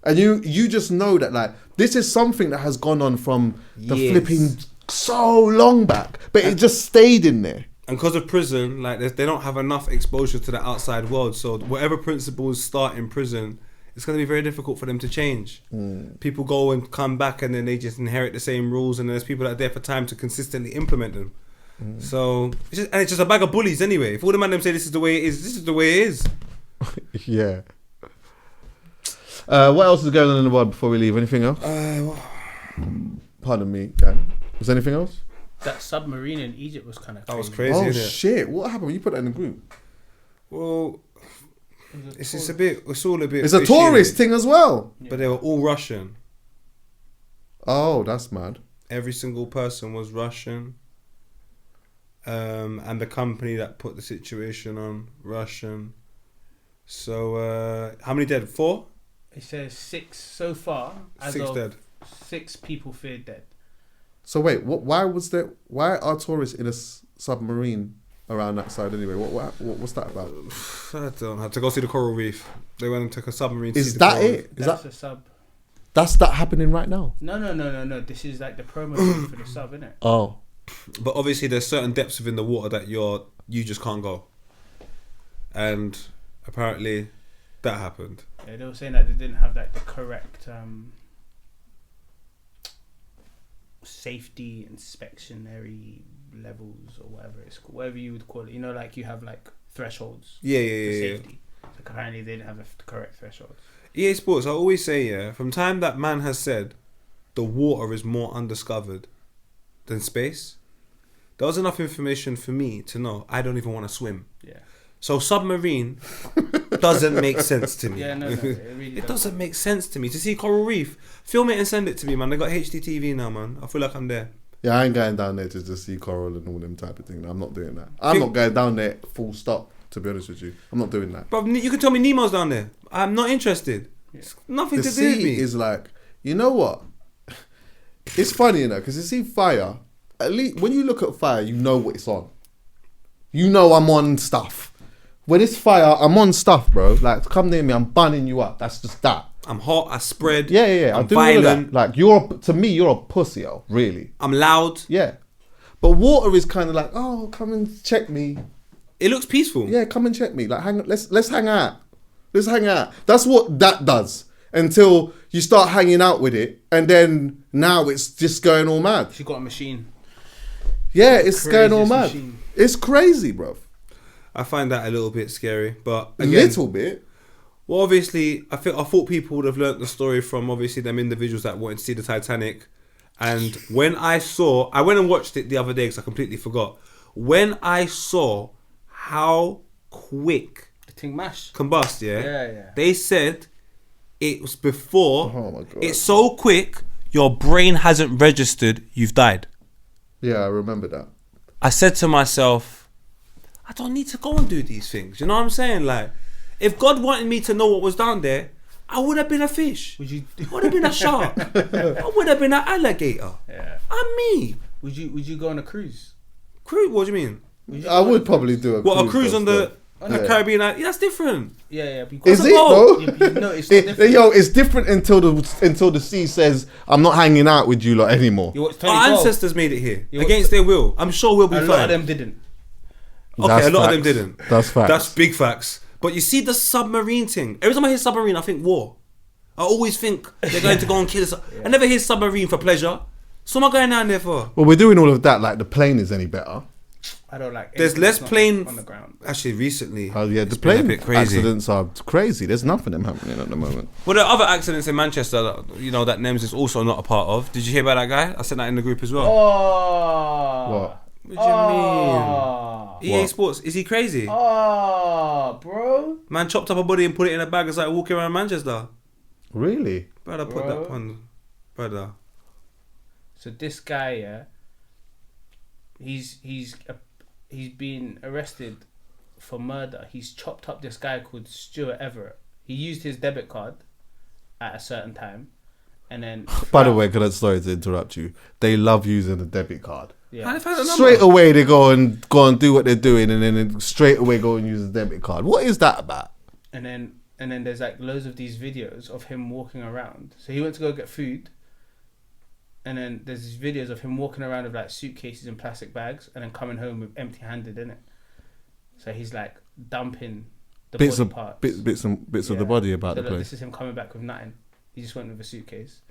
And you just know that like this is something that has gone on from the flipping so long back, but it just stayed in there. And because of prison, like they don't have enough exposure to the outside world, so whatever principles start in prison, it's going to be very difficult for them to change. People go and come back, and then they just inherit the same rules, and there's people that are there for time to consistently implement them. So it's just a bag of bullies anyway. If all the man them say this is the way it is, this is the way it is. Yeah. What else is going on in the world before we leave? Anything else? Pardon me, gang. Was there anything else? That submarine in Egypt was kind of crazy. That was crazy. Oh isn't it? shit! What happened? You put that in the group. Well, it's all a bit. It's a tourist thing as well. But they were all Russian. Oh, that's mad. Every single person was Russian. And the company that put the situation on, Russian. So how many dead? 4? It says 6 so far. 6 dead. 6 people feared dead. So wait, why are tourists in a submarine around that side anyway? What's that about? I don't know. To go see the coral reef. They went and took a submarine. Is that it? That's a sub. That's that happening right now? No. This is like the promo for the sub, isn't it? Oh. But obviously there's certain depths within the water that you just can't go. And apparently that happened. Yeah, they were saying that they didn't have like the correct safety inspectionary levels or whatever it's called, whatever you would call it. You know, like you have like thresholds. Yeah. Safety. Like apparently they didn't have the correct thresholds. EA Sports, I always say, from time that man has said the water is more undiscovered than space, there was enough information for me to know I don't even want to swim. Yeah. So submarine doesn't make sense to me. Yeah, no, it really doesn't make sense to me. To see coral reef, film it and send it to me, man. They got HDTV now, man. I feel like I'm there. Yeah, I ain't going down there to just see coral and all them type of thing. I'm not doing that. I'm not going down there full stop, to be honest with you. I'm not doing that. But you can tell me Nemo's down there. I'm not interested. It's nothing to do with me. The sea is like, you know what? It's funny, you know, because you see fire, at least when you look at fire, you know what it's on. You know I'm on stuff. When it's fire, I'm on stuff, bro. Like, come near me, I'm bunning you up. That's just that. I'm hot, I spread. Yeah. I'm I do violent. all of that. Like, to me, you're a pussy, really. I'm loud. Yeah. But water is kind of like, oh, come and check me. It looks peaceful. Yeah, come and check me. Like, let's hang out. Let's hang out. That's what that does. Until you start hanging out with it, and then now it's just going all mad. She got a machine. Yeah, it's going all mad. Machine. It's crazy, bro. I find that a little bit scary, but A again, little bit. well, obviously, I thought people would have learnt the story from obviously them individuals that wanted to see the Titanic. And when I went and watched it the other day because I completely forgot. When I saw how quick The thing mashed. combust, Yeah. they said it was before. Oh my God. It's so quick, your brain hasn't registered. You've died. Yeah, I remember that. I said to myself, I don't need to go and do these things. You know what I'm saying? Like, if God wanted me to know what was down there, I would have been a fish. Would you? I would have been a shark. I would have been an alligator. Yeah. I'm me. Would you go on a cruise? Cruise? What do you mean? I would probably do a What, a cruise on the Yeah. Caribbean? Yeah, that's different. Yeah. Is Because it though? no, it's not different. Yo, it's different until the sea says I'm not hanging out with you lot anymore. You watch Our 2012? ancestors made it here You against their will. I'm sure we'll be A fine. lot of them didn't. Okay, That's a lot of them facts. didn't. That's facts. That's big facts. But you see the submarine thing. Every time I hear submarine, I think war. I always think they're going to go and kill us. I never hear submarine for pleasure. So what am I going down there for? Well, we're doing all of that like the plane is any better. I don't like. There's anything less that's not plane. on the ground. Actually, recently. Oh yeah, the it's been a plane bit crazy. accidents are crazy. There's nothing of them happening at the moment. Well, there are other accidents in Manchester that, that Nemzzz is also not a part of. Did you hear about that guy? I sent that in the group as well. Oh. What? What do you Oh. mean? EA What? Sports, is he crazy? Oh, bro. Man chopped up a body and put it in a bag and started walking around Manchester. Really? Brother, put Bro. that pun. Brother. So this guy, yeah, he's been arrested for murder. He's chopped up this guy called Stuart Everett. He used his debit card at a certain time, and then By the way, sorry to interrupt you. They love using the debit card. How yeah, they find the number? Straight away they go and do what they're doing, and then straight away go and use the debit card. What is that about? and then there's like loads of these videos of him walking around. So he went to go get food, and then there's these videos of him walking around with like suitcases and plastic bags, and then coming home with empty-handed in it. So he's like dumping the Bits body of parts. bits of the Yeah. body about So the look, place. this is him coming back with nothing. He just went with a suitcase.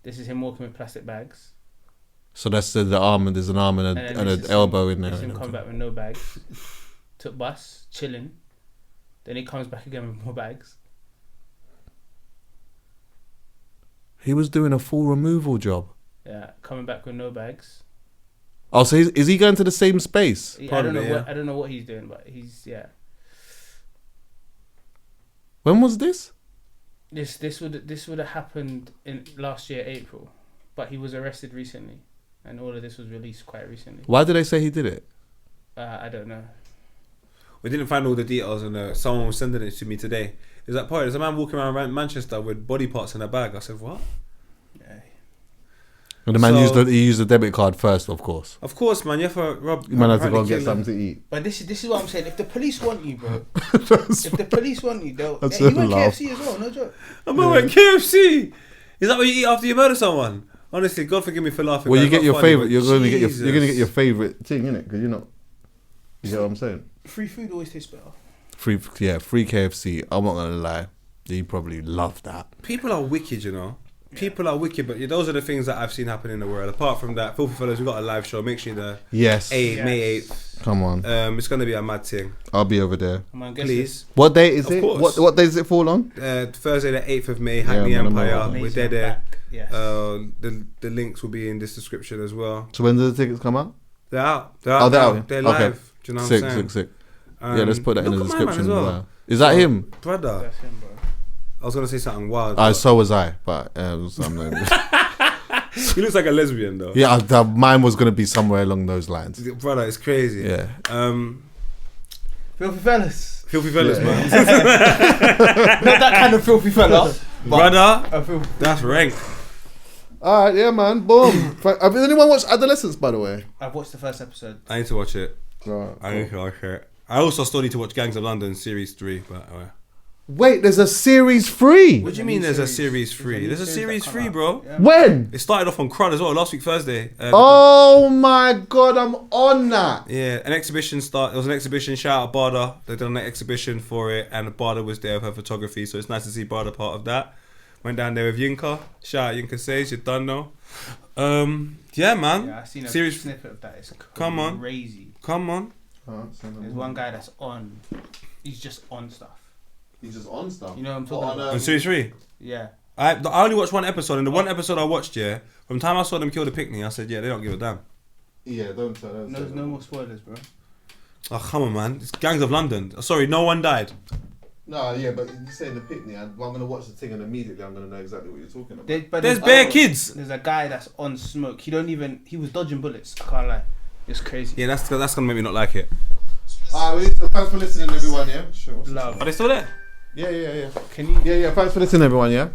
This is him walking with plastic bags. So that's the arm, and there's an arm and then an this is elbow him, in there. This is him coming back with no bags. Took bus, chilling. Then he comes back again with more bags. He was doing a full removal job. Yeah, coming back with no bags. Oh, so is he going to the same space? I don't know Probably, I don't know what he's doing, but he's When was this? This would have happened in last year April, but he was arrested recently, and all of this was released quite recently. Why did they say he did it? I don't know. We didn't find all the details, and someone was sending it to me today. Is that part? There's a man walking around Manchester with body parts in a bag. I said, what? Yeah. And the man So- he used the debit card first, of course. Of course, man. You have to rob. You might have to go apparently and get kill something them. to eat. But this is what I'm saying. If the police want you, bro. If the police want you, they'll. That's Yeah, a you went laugh. KFC as well, no joke. I'm at KFC. Is that what you eat after you murder someone? Honestly, God forgive me for laughing. Well, but you it's get not your funny, favorite. but You're going to get your Jesus. favorite thing, innit? Because you're not. You get what I'm saying? Free food always tastes better. Free KFC. I'm not gonna lie. You probably love that. People are wicked, you know. People are wicked, but those are the things that I've seen happen in the world. Apart from that, Filthy Fellas, we got a live show. Make sure the Yes. May 8th. Come on. It's gonna be a mad thing. I'll be over there. Come on, guess Please. What day is Of it? course. What day does it fall on? Thursday the 8th of May, Hackney man, I'm Empire. over it. We're dead there. Yes. The links will be in this description as well. So when do the tickets come out? They're out. Oh, they're now. out. They're Okay. live. Do you know what I'm saying? Sick. Yeah, let's put that in the look at my man description as as well. well. Is that him? Brother. That's him, bro. I was gonna say something wild. So was I, but He looks like a lesbian though. yeah, mine was gonna be somewhere along those lines. Brother, it's crazy. Yeah. Filthy Fellas. Filthy Fellas, man. Not that kind of filthy fella. Brother, A filthy. that's rank. All right, yeah, man. Boom. Have anyone watched Adolescence, by the way? I've watched the first episode. I need to watch it. Right. I need to watch it. I also still need to watch Gangs of London series 3, but Wait, there's a series 3. What do you mean there's a series 3? There's a series 3, bro. Yeah. When? It started off on Crud as well, last week Thursday. Oh my god, I'm on that. Yeah, an exhibition there was an exhibition, shout out Barda. They done an exhibition for it and Barda was there with her photography, so it's nice to see Barda part of that. Went down there with Yinka. Shout out Yinka Says, you're done now. Yeah, man. Yeah, I seen a series. snippet of that. It's crazy. Come on. Come on. There's one guy that's on. He's just on stuff. He's just on stuff. You know what I'm talking about? On series 3? Yeah. I only watched one episode, and the one episode I watched, yeah, from the time I saw them kill the picnic, I said, yeah, they don't give a damn. Yeah, don't tell. No more spoilers, bro. Oh, come on, man. It's Gangs of London. Sorry, no one died. No, yeah, but you saying the picnic, I'm gonna watch the thing and immediately I'm gonna know exactly what you're talking about. There's bare kids. There's a guy that's on smoke. He was dodging bullets. I can't lie. It's crazy. Yeah, that's gonna make me not like it. Alright, thanks for listening, everyone. Yeah, sure. Love. Are they still there? Yeah. Can you? Yeah. Thanks for listening, everyone. Yeah.